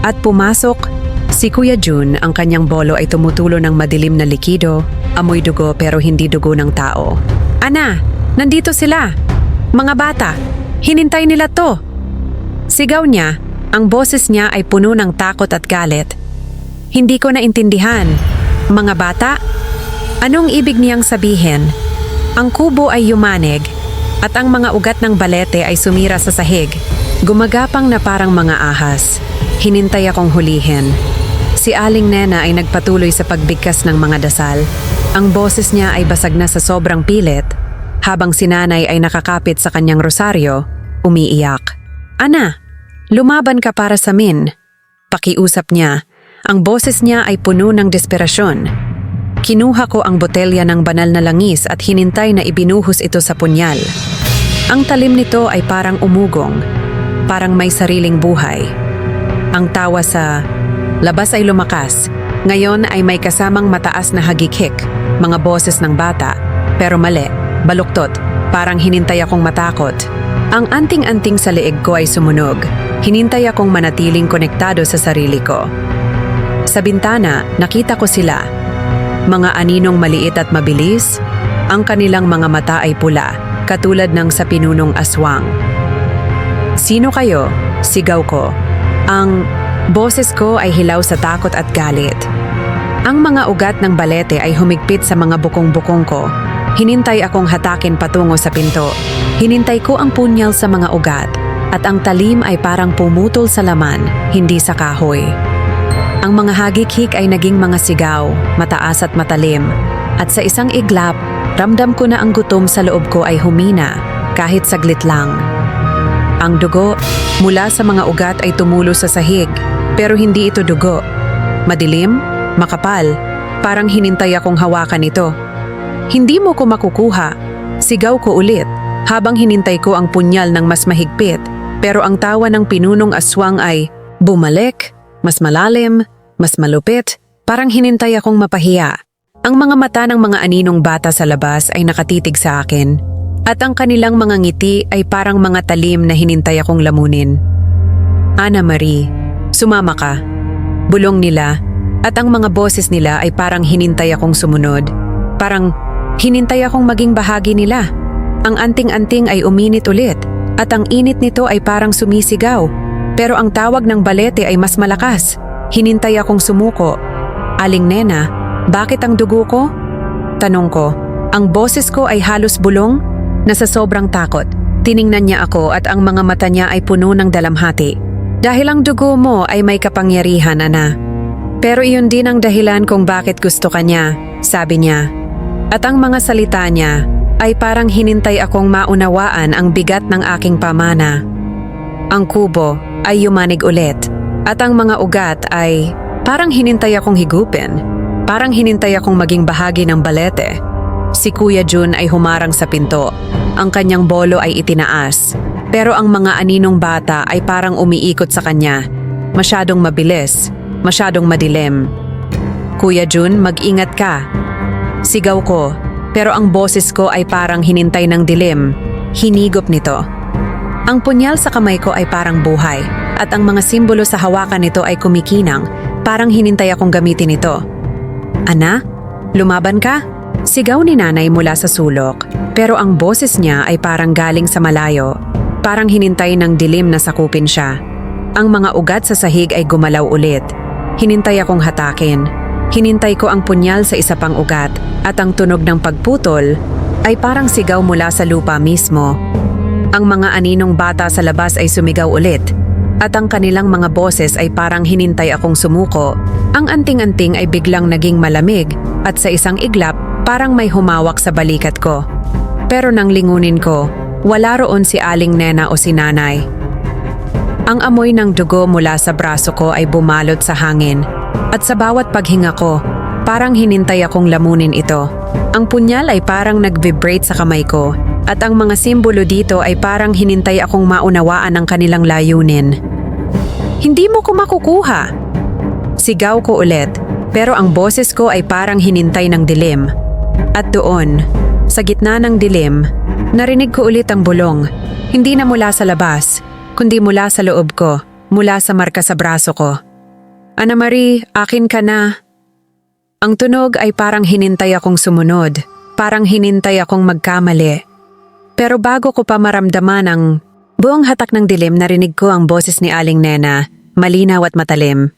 at pumasok si Kuya Jun. Ang kanyang bolo ay tumutulo ng madilim na likido, amoy dugo pero hindi dugo ng tao. Ana, nandito sila! Mga bata, hinintay nila to! Sigaw niya, ang boses niya ay puno ng takot at galit. Hindi ko naintindihan. Mga bata? Anong ibig niyang sabihin? Ang kubo ay yumanig at ang mga ugat ng balete ay sumira sa sahig. Gumagapang na parang mga ahas. Hinintay akong hulihin. Si Aling Nena ay nagpatuloy sa pagbigkas ng mga dasal. Ang boses niya ay basag na sa sobrang pilit, habang si Nanay ay nakakapit sa kanyang rosaryo, umiiyak. Ana, lumaban ka para sa amin. Pakiusap niya. Ang boses niya ay puno ng desperasyon. Kinuha ko ang botelya ng banal na langis at hinintay na ibinuhos ito sa punyal. Ang talim nito ay parang umugong, parang may sariling buhay. Ang tawa sa labas ay lumakas. Ngayon ay may kasamang mataas na hagikik, mga boses ng bata. Pero mali, baluktot, parang hinintay akong matakot. Ang anting-anting sa leeg ko ay sumunog. Hinintay akong manatiling konektado sa sarili ko. Sa bintana, nakita ko sila. Mga aninong maliit at mabilis, ang kanilang mga mata ay pula, katulad ng sa pinunong aswang. Sino kayo? Sigaw ko. Ang boses ko ay hilaw sa takot at galit. Ang mga ugat ng balete ay humigpit sa mga bukong-bukong ko. Hinintay akong hatakin patungo sa pinto. Hinintay ko ang punyal sa mga ugat at ang talim ay parang pumutol sa laman, hindi sa kahoy. Ang mga hagik-hik ay naging mga sigaw, mataas at matalim. At sa isang iglap, ramdam ko na ang gutom sa loob ko ay humina, kahit saglit lang. Ang dugo mula sa mga ugat ay tumulo sa sahig, pero hindi ito dugo. Madilim, makapal, parang hinintay akong hawakan ito. Hindi mo ko makukuha. Sigaw ko ulit, habang hinintay ko ang punyal ng mas mahigpit, pero ang tawa ng pinunong aswang ay bumalik, mas malalim, mas malupit, parang hinintay akong mapahiya. Ang mga mata ng mga aninong bata sa labas ay nakatitig sa akin, at ang kanilang mga ngiti ay parang mga talim na hinintay akong lamunin. Ana Marie, sumama ka. Bulong nila, at ang mga boses nila ay parang hinintay akong sumunod. Parang hinintay akong maging bahagi nila. Ang anting-anting ay uminit ulit, at ang init nito ay parang sumisigaw. Pero ang tawag ng balete ay mas malakas. Hinintay akong sumuko. Aling Nena, bakit ang dugo ko? Tanong ko. Ang boses ko ay halos bulong. Nasa sobrang takot, tiningnan niya ako at ang mga mata niya ay puno ng dalamhati. Dahil ang dugo mo ay may kapangyarihan, Ana. Pero iyon din ang dahilan kung bakit gusto ka niya, sabi niya. At ang mga salita niya ay parang hinintay akong maunawaan ang bigat ng aking pamana. Ang kubo ay yumanig ulit at ang mga ugat ay parang hinintay akong higupin. Parang hinintay akong maging bahagi ng balete. Si Kuya Jun ay humarang sa pinto. Ang kanyang bolo ay itinaas. Pero ang mga aninong bata ay parang umiikot sa kanya. Masyadong mabilis, masyadong madilim. Kuya Jun, mag-ingat ka. Sigaw ko, pero ang boses ko ay parang hinintay ng dilim. Hinigop nito. Ang punyal sa kamay ko ay parang buhay, at ang mga simbolo sa hawakan nito ay kumikinang, parang hinintay akong gamitin ito. Ana, lumaban ka? Sigaw ni nanay mula sa sulok, pero ang boses niya ay parang galing sa malayo. Parang hinintay ng dilim na sakupin siya. Ang mga ugat sa sahig ay gumalaw ulit. Hinintay akong hatakin. Hinintay ko ang punyal sa isa pang ugat at ang tunog ng pagputol ay parang sigaw mula sa lupa mismo. Ang mga aninong bata sa labas ay sumigaw ulit at ang kanilang mga boses ay parang hinintay akong sumuko. Ang anting-anting ay biglang naging malamig at sa isang iglap parang may humawak sa balikat ko. Pero nang lingunin ko, wala roon si Aling Nena o si Nanay. Ang amoy ng dugo mula sa braso ko ay bumalot sa hangin. At sa bawat paghinga ko, parang hinintay akong lamunin ito. Ang punyal ay parang nag-vibrate sa kamay ko. At ang mga simbolo dito ay parang hinintay akong maunawaan ang kanilang layunin. Hindi mo ko makukuha! Sigaw ko ulit, pero ang boses ko ay parang hinintay ng dilim. At doon, sa gitna ng dilim, narinig ko ulit ang bulong. Hindi na mula sa labas, kundi mula sa loob ko, mula sa marka sa braso ko. Ana Marie, akin ka na. Ang tunog ay parang hinintay akong sumunod, parang hinintay akong magkamali. Pero bago ko pa maramdaman ang buong hatak ng dilim, narinig ko ang boses ni Aling Nena, malinaw at matalim.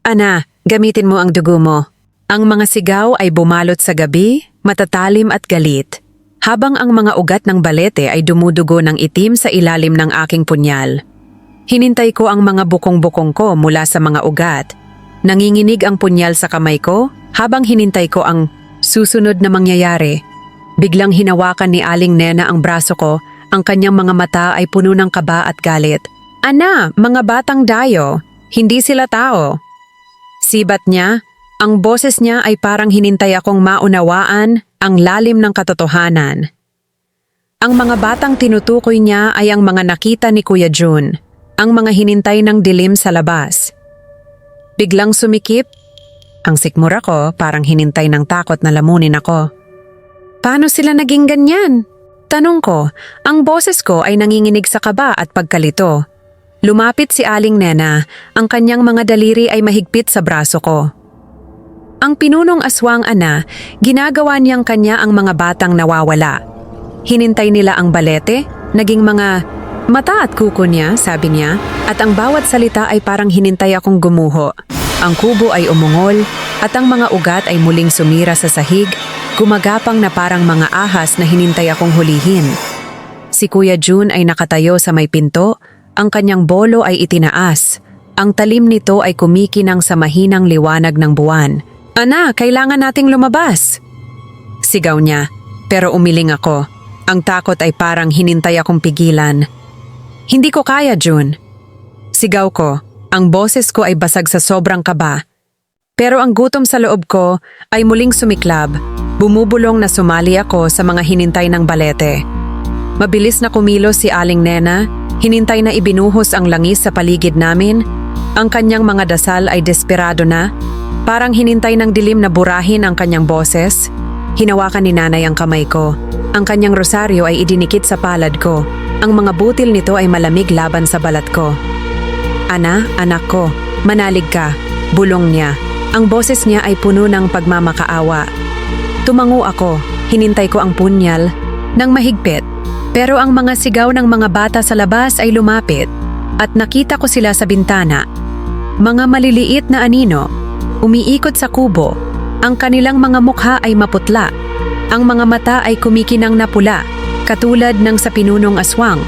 Ana, gamitin mo ang dugo mo. Ang mga sigaw ay bumalot sa gabi, matatalim at galit, habang ang mga ugat ng balete ay dumudugo ng itim sa ilalim ng aking punyal. Hinintay ko ang mga bukong-bukong ko mula sa mga ugat. Nanginginig ang punyal sa kamay ko habang hinintay ko ang susunod na mangyayari. Biglang hinawakan ni Aling Nena ang braso ko, ang kanyang mga mata ay puno ng kaba at galit. Ana, mga batang dayo, hindi sila tao. Sibat niya. Ang boses niya ay parang hinintay akong maunawaan ang lalim ng katotohanan. Ang mga batang tinutukoy niya ay ang mga nakita ni Kuya Jun, ang mga hinintay ng dilim sa labas. Biglang sumikip, ang sikmura ko parang hinintay ng takot na lamunin ako. Paano sila naging ganyan? Tanong ko, ang boses ko ay nanginginig sa kaba at pagkalito. Lumapit si Aling Nena, ang kanyang mga daliri ay mahigpit sa braso ko. Ang pinunong aswang Ana, ginagawa niyang kanya ang mga batang nawawala. Hinintay nila ang balete, naging mga Mata at kuko niya, sabi niya, at ang bawat salita ay parang hinintay akong gumuho. Ang kubo ay umungol, at ang mga ugat ay muling sumira sa sahig, gumagapang na parang mga ahas na hinintay akong hulihin. Si Kuya Jun ay nakatayo sa may pinto, ang kanyang bolo ay itinaas. Ang talim nito ay kumikinang sa mahinang liwanag ng buwan. "Ana, kailangan nating lumabas!" Sigaw niya, pero umiling ako. Ang takot ay parang hinintay akong pigilan. "Hindi ko kaya, Jun." Sigaw ko, ang boses ko ay basag sa sobrang kaba. Pero ang gutom sa loob ko ay muling sumiklab. Bumubulong na sumali ako sa mga hinintay ng balete. Mabilis na kumilos si Aling Nena, hinintay na ibinuhos ang langis sa paligid namin. Ang kanyang mga dasal ay desperado na, parang hinintay ng dilim na burahin ang kanyang boses. Hinawakan ni Nanay ang kamay ko. Ang kanyang rosaryo ay idinikit sa palad ko. Ang mga butil nito ay malamig laban sa balat ko. "Ana, anak ko, manalig ka," bulong niya. Ang boses niya ay puno ng pagmamakaawa. Tumango ako, hinintay ko ang punyal ng mahigpit. Pero ang mga sigaw ng mga bata sa labas ay lumapit at nakita ko sila sa bintana. Mga maliliit na anino, umiikot sa kubo. Ang kanilang mga mukha ay maputla. Ang mga mata ay kumikinang na pula, katulad ng sa pinunong aswang.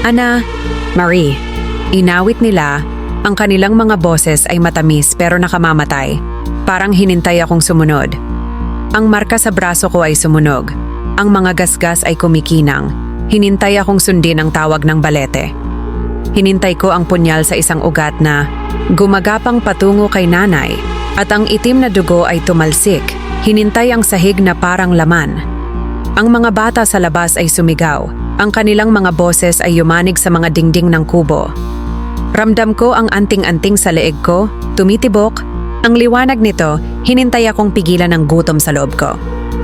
"Ana, Marie," inawit nila. Ang kanilang mga boses ay matamis pero nakamamatay. Parang hinintay akong sumunod. Ang marka sa braso ko ay sumunog. Ang mga gasgas ay kumikinang. Hinintay akong sundin ang tawag ng balete. Hinintay ko ang punyal sa isang ugat na gumagapang patungo kay Nanay at ang itim na dugo ay tumalsik. Hinintay ang sahig na parang laman. Ang mga bata sa labas ay sumigaw. Ang kanilang mga boses ay yumanig sa mga dingding ng kubo. Ramdam ko ang anting-anting sa leeg ko, tumitibok. Ang liwanag nito, hinintay akong pigilan ng gutom sa loob ko.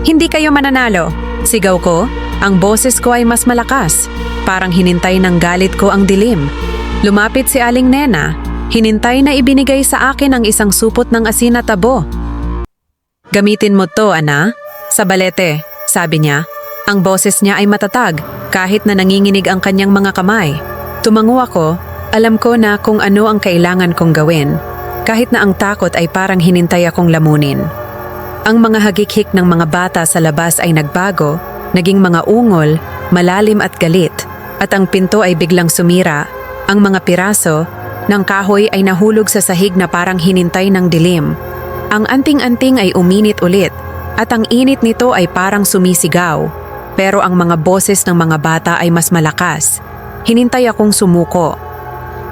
"Hindi kayo mananalo!" Sigaw ko, ang boses ko ay mas malakas. Parang hinintay ng galit ko ang dilim. Lumapit si Aling Nena, hinintay na ibinigay sa akin ang isang supot ng asin at tabo. "Gamitin mo to, Ana, sa balete," sabi niya. Ang boses niya ay matatag, kahit na nanginginig ang kanyang mga kamay. Tumango ako, alam ko na kung ano ang kailangan kong gawin, kahit na ang takot ay parang hinintay akong lamunin. Ang mga hagik-hik ng mga bata sa labas ay nagbago, naging mga ungol, malalim at galit, at ang pinto ay biglang sumira. Ang mga piraso ng kahoy ay nahulog sa sahig na parang hinintay ng dilim. Ang anting-anting ay uminit ulit, at ang init nito ay parang sumisigaw. Pero ang mga boses ng mga bata ay mas malakas. Hinintay akong sumuko.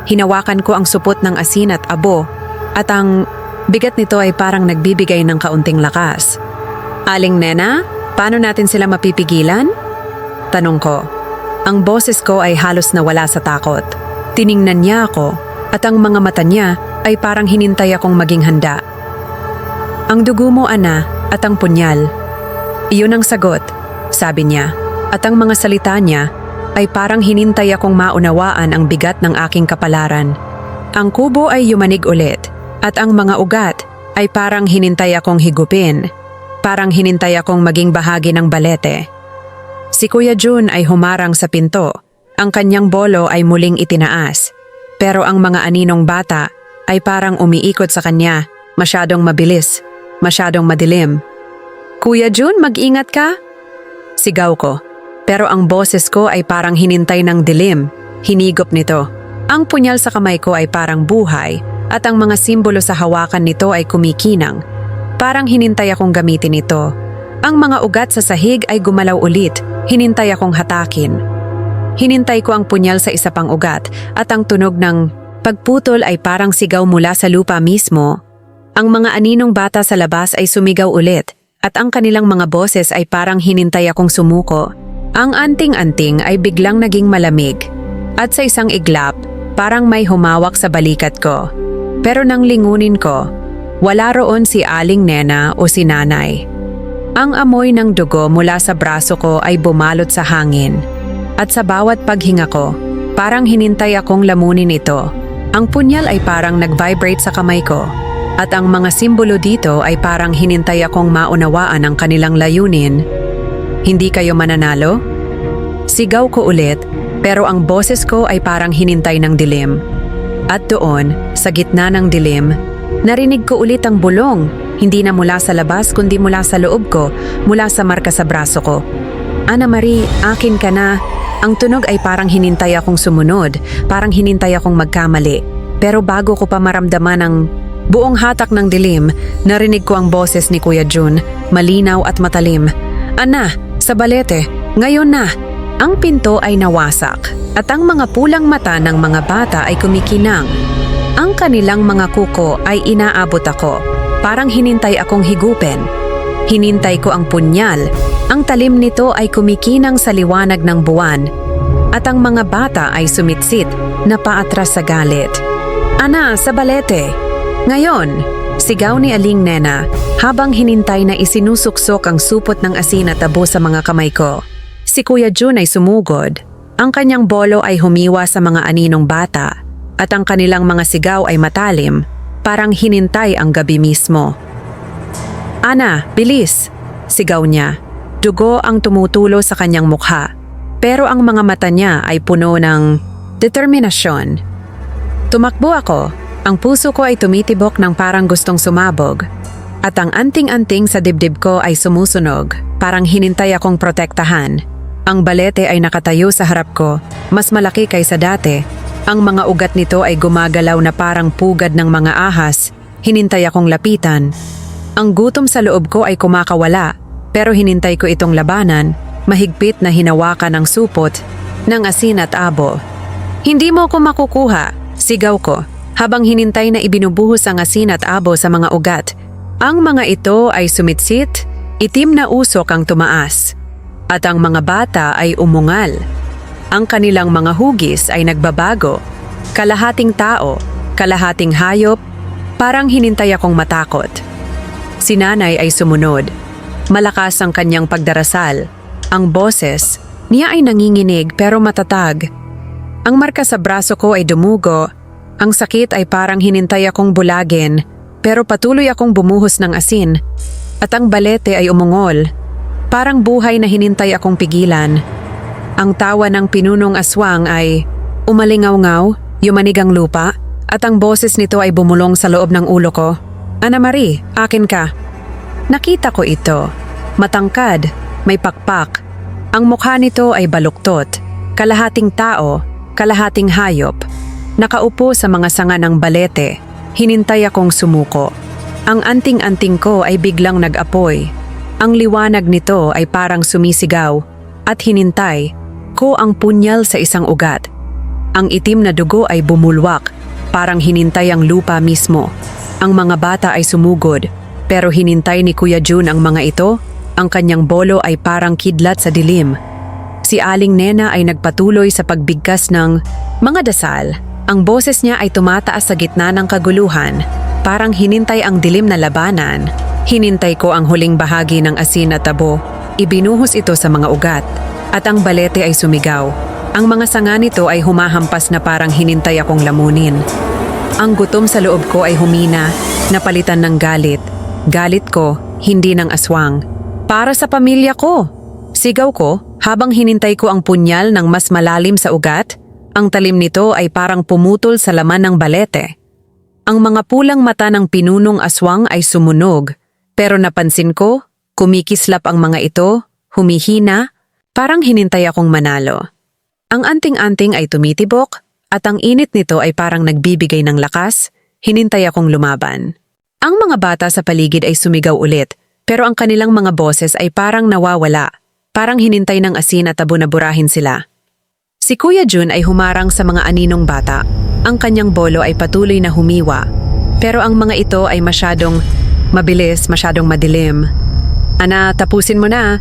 Hinawakan ko ang supot ng asin at abo, at ang bigat nito ay parang nagbibigay ng kaunting lakas. "Aling Nena, paano natin sila mapipigilan?" Tanong ko. Ang boses ko ay halos nawala sa takot. Tiningnan niya ako, at ang mga mata niya ay parang hinintay akong maging handa. "Ang dugo mo, Ana, at ang punyal." Iyon ang sagot, sabi niya, at ang mga salita niya ay parang hinintay akong maunawaan ang bigat ng aking kapalaran. Ang kubo ay yumanig ulit, at ang mga ugat ay parang hinintay akong higupin. Parang hinintay akong maging bahagi ng balete. Si Kuya Jun ay humarang sa pinto. Ang kanyang bolo ay muling itinaas. Pero ang mga aninong bata ay parang umiikot sa kanya, masyadong mabilis, masyadong madilim. "Kuya Jun, mag-ingat ka!" Sigaw ko. Pero ang boses ko ay parang hinintay ng dilim, hinigop nito. Ang punyal sa kamay ko ay parang buhay, at ang mga simbolo sa hawakan nito ay kumikinang. Parang hinintay akong gamitin ito. Ang mga ugat sa sahig ay gumalaw ulit, hinintay akong hatakin. Hinintay ko ang punyal sa isa pang ugat, at ang tunog ng pagputol ay parang sigaw mula sa lupa mismo. Ang mga aninong bata sa labas ay sumigaw ulit, at ang kanilang mga boses ay parang hinintay akong sumuko. Ang anting-anting ay biglang naging malamig, at sa isang iglap, parang may humawak sa balikat ko. Pero nang lingunin ko, wala roon si Aling Nena o si Nanay. Ang amoy ng dugo mula sa braso ko ay bumalot sa hangin. At sa bawat paghinga ko, parang hinintay akong lamunin ito. Ang punyal ay parang nag-vibrate sa kamay ko. At ang mga simbolo dito ay parang hinintay akong maunawaan ang kanilang layunin. "Hindi kayo mananalo?" Sigaw ko ulit, pero ang boses ko ay parang hinintay ng dilim. At doon, sa gitna ng dilim, narinig ko ulit ang bulong, hindi na mula sa labas kundi mula sa loob ko, mula sa marka sa braso ko. Ana Marie, akin ka na. Ang tunog ay parang hinintay akong sumunod, parang hinintay akong magkamali. Pero bago ko pa maramdaman ang buong hatak ng dilim, narinig ko ang boses ni Kuya Jun, malinaw at matalim. Ana, sa balete, ngayon na. Ang pinto ay nawasak at ang mga pulang mata ng mga bata ay kumikinang. Ang kanilang mga kuko ay inaabot ako, parang hinintay akong higupin. Hinintay ko ang punyal, ang talim nito ay kumikinang sa liwanag ng buwan at ang mga bata ay sumitsit na paatras sa galit. Ana, sa balete! Ngayon, sigaw ni Aling Nena habang hinintay na isinusuksok ang supot ng asin at tabo sa mga kamay ko. Si Kuya Jun ay sumugod. Ang kanyang bolo ay humiwa sa mga aninong bata at ang kanilang mga sigaw ay matalim, parang hinintay ang gabi mismo. Ana, bilis! Sigaw niya. Dugo ang tumutulo sa kanyang mukha, pero ang mga mata niya ay puno ng determinasyon. Tumakbo ako. Ang puso ko ay tumitibok ng parang gustong sumabog. At ang anting-anting sa dibdib ko ay sumusunog, parang hinintay akong protektahan. Ang balete ay nakatayo sa harap ko, mas malaki kaysa dati. Ang mga ugat nito ay gumagalaw na parang pugad ng mga ahas. Hinintay akong lapitan. Ang gutom sa loob ko ay kumakawala, pero hinintay ko itong labanan, mahigpit na hinawakan ng supot, ng asin at abo. Hindi mo ko makukuha, sigaw ko, habang hinintay na ibinubuhos ang asin at abo sa mga ugat. Ang mga ito ay sumitsit, itim na usok ang tumaas. At ang mga bata ay umungal. Ang kanilang mga hugis ay nagbabago. Kalahating tao, kalahating hayop, parang hinintay akong matakot. Si nanay ay sumunod. Malakas ang kanyang pagdarasal. Ang boses, niya ay nanginginig pero matatag. Ang marka sa braso ko ay dumugo. Ang sakit ay parang hinintay akong bulagin, pero patuloy akong bumuhos ng asin. At ang balete ay umungol. Parang buhay na hinintay akong pigilan. Ang tawa ng pinunong aswang ay umalingaw-ngaw, yumanig ang lupa, at ang boses nito ay bumulong sa loob ng ulo ko. Ana Marie, akin ka. Nakita ko ito. Matangkad, may pakpak. Ang mukha nito ay baluktot. Kalahating tao, kalahating hayop. Nakaupo sa mga sanga ng balete. Hinintay akong sumuko. Ang anting-anting ko ay biglang nag-apoy. Ang liwanag nito ay parang sumisigaw at hinintay ko ang punyal sa isang ugat. Ang itim na dugo ay bumulwak, parang hinintay ang lupa mismo. Ang mga bata ay sumugod, pero hinintay ni Kuya Jun ang mga ito. Ang kanyang bolo ay parang kidlat sa dilim. Si Aling Nena ay nagpatuloy sa pagbigkas ng mga dasal. Ang boses niya ay tumataas sa gitna ng kaguluhan, parang hinintay ang dilim na labanan. Hinintay ko ang huling bahagi ng asin at tabo. Ibinuhos ito sa mga ugat, at ang balete ay sumigaw. Ang mga sanga nito ay humahampas na parang hinintay akong lamunin. Ang gutom sa loob ko ay humina, napalitan ng galit. Galit ko, hindi ng aswang. Para sa pamilya ko! Sigaw ko habang hinintay ko ang punyal ng mas malalim sa ugat. Ang talim nito ay parang pumutol sa laman ng balete. Ang mga pulang mata ng pinunong aswang ay sumunog. Pero napansin ko, kumikislap ang mga ito, humihina, parang hinintay akong manalo. Ang anting-anting ay tumitibok, at ang init nito ay parang nagbibigay ng lakas, hinintay akong lumaban. Ang mga bata sa paligid ay sumigaw ulit, pero ang kanilang mga boses ay parang nawawala, parang hinintay ng asin at tabo na burahin sila. Si Kuya Jun ay humarang sa mga aninong bata. Ang kanyang bolo ay patuloy na humiwa, pero ang mga ito ay masyadong mabilis, masyadong madilim. Ana, tapusin mo na.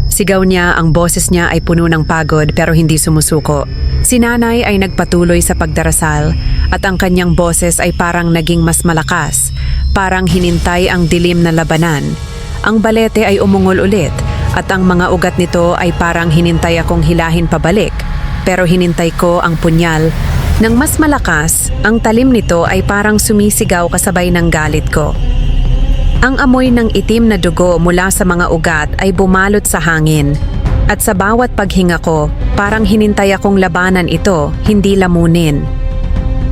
Sigaw niya, ang boses niya ay puno ng pagod pero hindi sumusuko. Si nanay ay nagpatuloy sa pagdarasal at ang kanyang boses ay parang naging mas malakas, parang hinintay ang dilim na labanan. Ang balete ay umungol ulit at ang mga ugat nito ay parang hinintay akong hilahin pabalik. Pero hinintay ko ang punyal. Nang mas malakas, ang talim nito ay parang sumisigaw kasabay ng galit ko. Ang amoy ng itim na dugo mula sa mga ugat ay bumalot sa hangin. At sa bawat paghinga ko, parang hinintay akong labanan ito, hindi lamunin.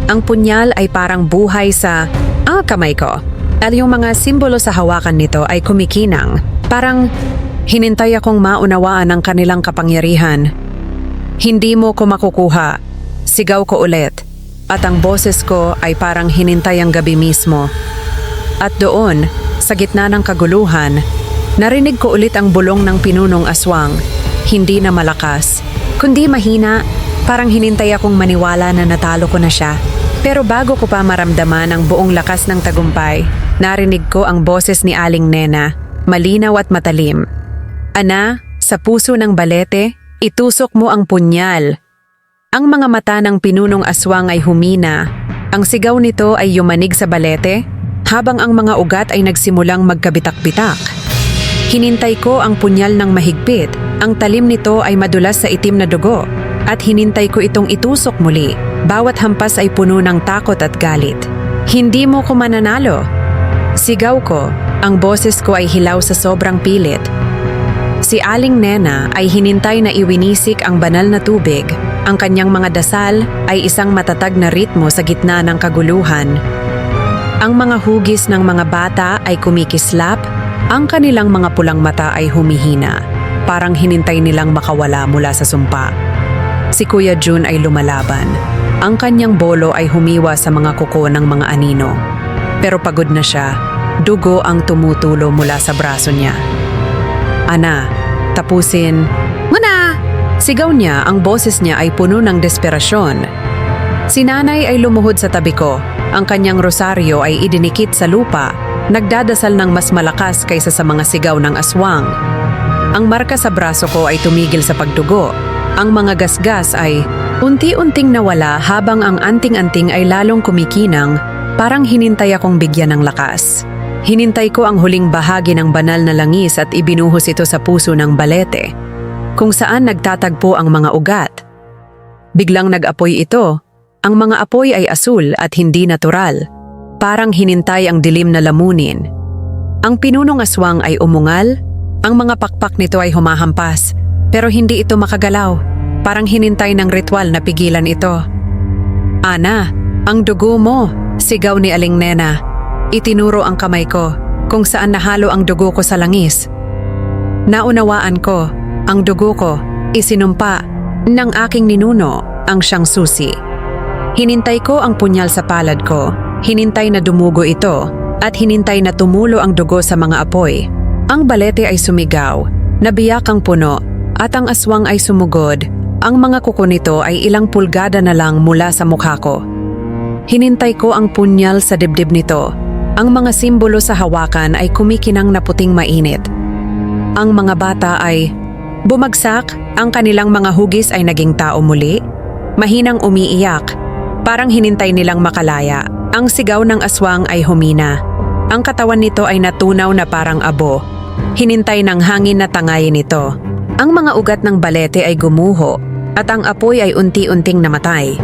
Ang punyal ay parang buhay sa kamay ko. At yung mga simbolo sa hawakan nito ay kumikinang. Parang hinintay akong maunawaan ang kanilang kapangyarihan. Hindi mo ko makukuha. Sigaw ko ulit. At ang boses ko ay parang hinintay ang gabi mismo. At doon, sa gitna ng kaguluhan, narinig ko ulit ang bulong ng pinunong aswang. Hindi na malakas, kundi mahina. Parang hinintay akong maniwala na natalo ko na siya. Pero bago ko pa maramdaman ang buong lakas ng tagumpay, narinig ko ang boses ni Aling Nena, malinaw at matalim. Ana, sa puso ng balete, itusok mo ang punyal. Ang mga mata ng pinunong aswang ay humina. Ang sigaw nito ay yumanig sa balete, habang ang mga ugat ay nagsimulang magkabitak-bitak. Hinintay ko ang punyal ng mahigpit. Ang talim nito ay madulas sa itim na dugo, at hinintay ko itong itusok muli. Bawat hampas ay puno ng takot at galit. Hindi mo ko mananalo. Sigaw ko, ang boses ko ay hilaw sa sobrang pilit. Si Aling Nena ay hinintay na iwinisik ang banal na tubig. Ang kanyang mga dasal ay isang matatag na ritmo sa gitna ng kaguluhan. Ang mga hugis ng mga bata ay kumikislap, ang kanilang mga pulang mata ay humihina. Parang hinintay nilang makawala mula sa sumpa. Si Kuya Jun ay lumalaban. Ang kanyang bolo ay humiwa sa mga kuko ng mga anino. Pero pagod na siya, dugo ang tumutulo mula sa braso niya. Ana, tapusin. Muna! Sigaw niya, ang boses niya ay puno ng desperasyon. Si Nanay ay lumuhod sa tabi ko. Ang kanyang rosaryo ay idinikit sa lupa, nagdadasal ng mas malakas kaysa sa mga sigaw ng aswang. Ang marka sa braso ko ay tumigil sa pagdugo. Ang mga gasgas ay unti-unting nawala habang ang anting-anting ay lalong kumikinang, parang hinintay akong bigyan ng lakas. Hinintay ko ang huling bahagi ng banal na langis at ibinuhos ito sa puso ng balete, kung saan nagtatagpo ang mga ugat. Biglang nag-apoy ito. Ang mga apoy ay asul at hindi natural. Parang hinintay ang dilim na lamunin. Ang pinunong aswang ay umungal. Ang mga pakpak nito ay humahampas, pero hindi ito makagalaw. Parang hinintay ng ritual na pigilan ito. Ana, ang dugo mo, sigaw ni Aling Nena. Itinuro ang kamay ko, kung saan nahalo ang dugo ko sa langis. Naunawaan ko, ang dugo ko, isinumpa ng aking ninuno ang siyang susi. Hinintay ko ang punyal sa palad ko, hinintay na dumugo ito, at hinintay na tumulo ang dugo sa mga apoy. Ang balete ay sumigaw, nabiyak ang puno, at ang aswang ay sumugod. Ang mga kuko nito ay ilang pulgada na lang mula sa mukha ko. Hinintay ko ang punyal sa dibdib nito. Ang mga simbolo sa hawakan ay kumikinang na puting mainit. Ang mga bata ay bumagsak, ang kanilang mga hugis ay naging tao muli. Mahinang umiiyak, parang hinintay nilang makalaya. Ang sigaw ng aswang ay humina. Ang katawan nito ay natunaw na parang abo. Hinintay ng hangin na tangayin nito. Ang mga ugat ng balete ay gumuho, at ang apoy ay unti-unting namatay.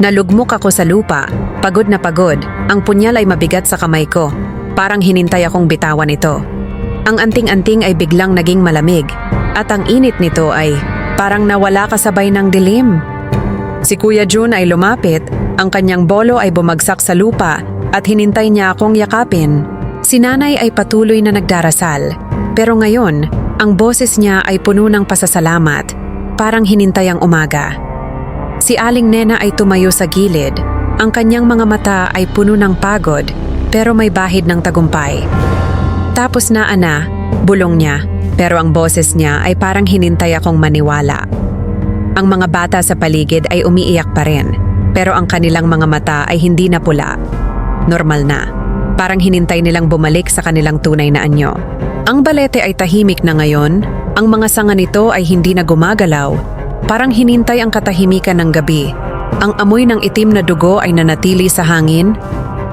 Nalugmok ako sa lupa, pagod na pagod. Ang punyal ay mabigat sa kamay ko. Parang hinintay akong bitawan ito. Ang anting-anting ay biglang naging malamig, at ang init nito ay parang nawala kasabay ng dilim. Si Kuya Jun ay lumapit, ang kanyang bolo ay bumagsak sa lupa at hinintay niya akong yakapin. Si Nanay ay patuloy na nagdarasal, pero ngayon, ang boses niya ay puno ng pasasalamat, parang hinintay ang umaga. Si Aling Nena ay tumayo sa gilid, ang kanyang mga mata ay puno ng pagod, pero may bahid ng tagumpay. Tapos na, Ana, bulong niya, pero ang boses niya ay parang hinintay akong maniwala. Ang mga bata sa paligid ay umiiyak pa rin, pero ang kanilang mga mata ay hindi na pula. Normal na. Parang hinintay nilang bumalik sa kanilang tunay na anyo. Ang balete ay tahimik na ngayon, ang mga sanga nito ay hindi na gumagalaw. Parang hinintay ang katahimikan ng gabi. Ang amoy ng itim na dugo ay nanatili sa hangin,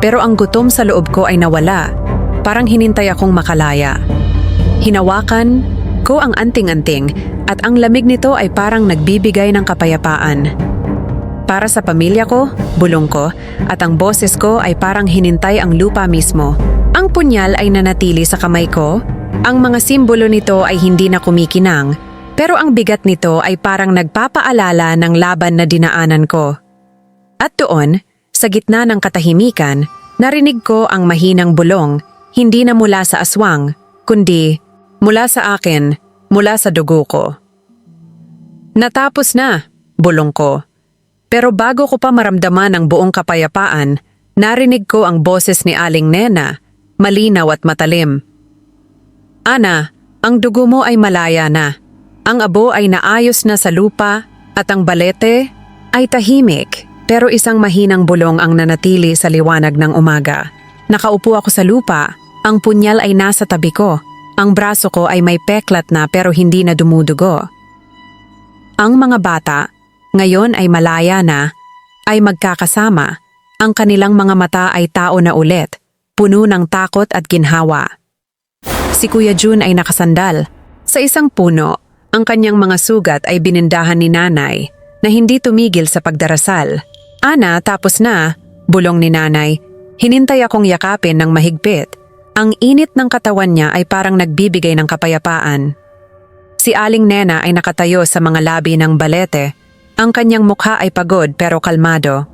pero ang gutom sa loob ko ay nawala. Parang hinintay akong makalaya. Hinawakan ko ang anting-anting at ang lamig nito ay parang nagbibigay ng kapayapaan. Para sa pamilya ko, bulong ko, at ang boses ko ay parang hinintay ang lupa mismo. Ang punyal ay nanatili sa kamay ko. Ang mga simbolo nito ay hindi na kumikinang, Pero ang bigat nito ay parang nagpapaalala ng laban na dinaanan ko. At doon, sa gitna ng katahimikan, narinig ko ang mahinang bulong, hindi na mula sa aswang, kundi mula sa akin, mula sa dugo ko. Natapos na, bulong ko. Pero bago ko pa maramdaman ang buong kapayapaan, narinig ko ang boses ni Aling Nena, malinaw at matalim. Ana, ang dugo mo ay malaya na. Ang abo ay naayos na sa lupa at ang balete ay tahimik, pero isang mahinang bulong ang nanatili sa liwanag ng umaga. Nakaupo ako sa lupa, ang punyal ay nasa tabi ko. Ang braso ko ay may peklat na pero hindi na dumudugo. Ang mga bata, ngayon ay malaya na, ay magkakasama. Ang kanilang mga mata ay tao na ulit, puno ng takot at ginhawa. Si Kuya Jun ay nakasandal. Sa isang puno, ang kanyang mga sugat ay binindahan ni Nanay na hindi tumigil sa pagdarasal. Ana, tapos na, bulong ni Nanay. Hinintay akong yakapin ng mahigpit. Ang init ng katawan niya ay parang nagbibigay ng kapayapaan. Si Aling Nena ay nakatayo sa mga labi ng balete. Ang kanyang mukha ay pagod pero kalmado.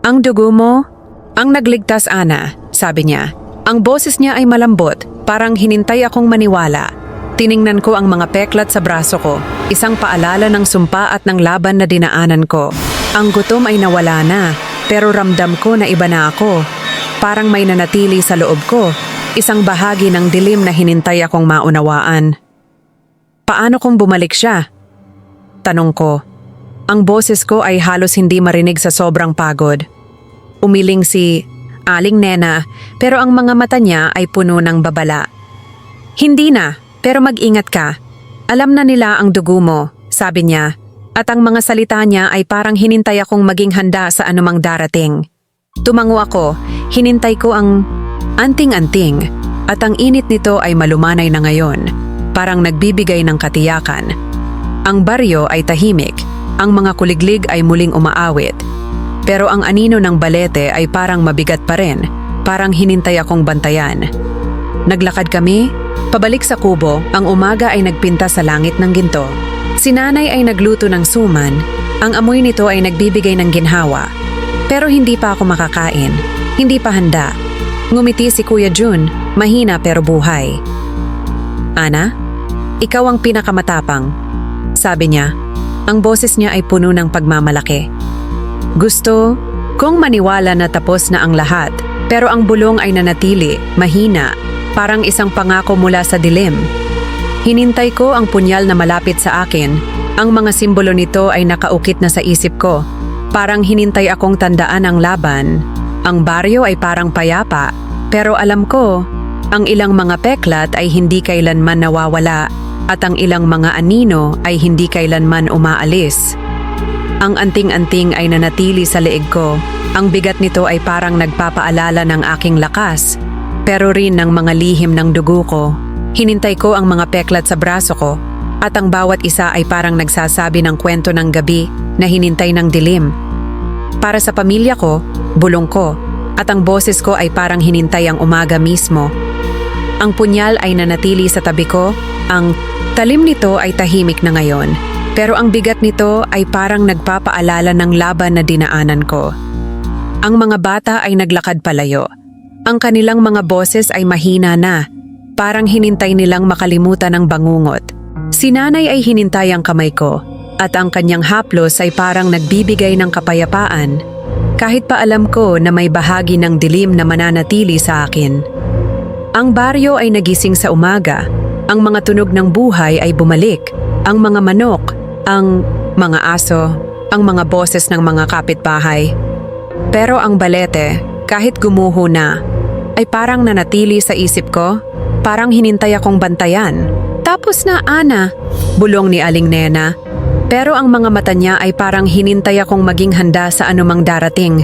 Ang dugo mo? Ang nagligtas, Ana, sabi niya. Ang boses niya ay malambot, parang hinintay akong maniwala. Tiningnan ko ang mga peklat sa braso ko, isang paalala ng sumpa at ng laban na dinaanan ko. Ang gutom ay nawala na, pero ramdam ko na iba na ako. Parang may nanatili sa loob ko, isang bahagi ng dilim na hinintay akong maunawaan. Paano kung bumalik siya? Tanong ko. Ang boses ko ay halos hindi marinig sa sobrang pagod. Umiling si Aling Nena, pero ang mga mata niya ay puno ng babala. Hindi na, pero mag-ingat ka. Alam na nila ang dugo mo, sabi niya, at ang mga salita niya ay parang hinintay akong maging handa sa anumang darating. Tumango ako, hinintay ko ang anting-anting, at ang init nito ay malumanay na ngayon, parang nagbibigay ng katiyakan. Ang baryo ay tahimik, ang mga kuliglig ay muling umaawit, pero ang anino ng balete ay parang mabigat pa rin, parang hinintay akong bantayan. Naglakad kami, pabalik sa kubo, ang umaga ay nagpinta sa langit ng ginto. Si Nanay ay nagluto ng suman, ang amoy nito ay nagbibigay ng ginhawa. Pero hindi pa ako makakain, hindi pa handa. Ngumiti si Kuya Jun, mahina pero buhay. Ana, ikaw ang pinakamatapang, sabi niya. Ang boses niya ay puno ng pagmamalaki. Gusto kong maniwala na tapos na ang lahat, pero ang bulong ay nanatili, mahina, parang isang pangako mula sa dilim. Hinintay ko ang punyal na malapit sa akin. Ang mga simbolo nito ay nakaukit na sa isip ko. Parang hinintay akong tandaan ang laban. Ang baryo ay parang payapa, pero alam ko, ang ilang mga peklat ay hindi kailanman nawawala at ang ilang mga anino ay hindi kailanman umaalis. Ang anting-anting ay nanatili sa leeg ko. Ang bigat nito ay parang nagpapaalala ng aking lakas, pero rin ng mga lihim ng dugo ko. Hinintay ko ang mga peklat sa braso ko, at ang bawat isa ay parang nagsasabi ng kwento ng gabi na hinintay ng dilim. Para sa pamilya ko, bulong ko, at ang boses ko ay parang hinintay ang umaga mismo. Ang punyal ay nanatili sa tabi ko, ang talim nito ay tahimik na ngayon, pero ang bigat nito ay parang nagpapaalala ng laban na dinaanan ko. Ang mga bata ay naglakad palayo. Ang kanilang mga boses ay mahina na, parang hinintay nilang makalimutan ang bangungot. Si Nanay ay hinintay ang kamay ko, at ang kanyang haplos ay parang nagbibigay ng kapayapaan, kahit pa alam ko na may bahagi ng dilim na mananatili sa akin. Ang baryo ay nagising sa umaga, ang mga tunog ng buhay ay bumalik, ang mga manok, ang mga aso, ang mga boses ng mga kapitbahay. Pero ang balete, kahit gumuho na, ay parang nanatili sa isip ko, parang hinintay akong bantayan. Tapos na, Ana, bulong ni Aling Nena. Pero ang mga mata niya ay parang hinintay akong maging handa sa anumang darating.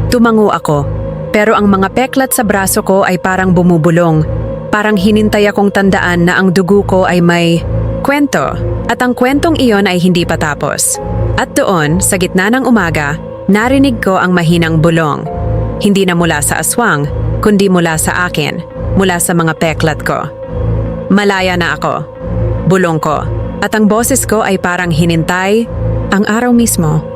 Tumango ako, pero ang mga peklat sa braso ko ay parang bumubulong. Parang hinintay akong tandaan na ang dugo ko ay may kwento, at ang kwentong iyon ay hindi pa tapos. At doon, sa gitna ng umaga, narinig ko ang mahinang bulong. Hindi na mula sa aswang, kundi mula sa akin, mula sa mga peklat ko. Malaya na ako, bulong ko, At ang boses ko ay parang hinintay ang araw mismo.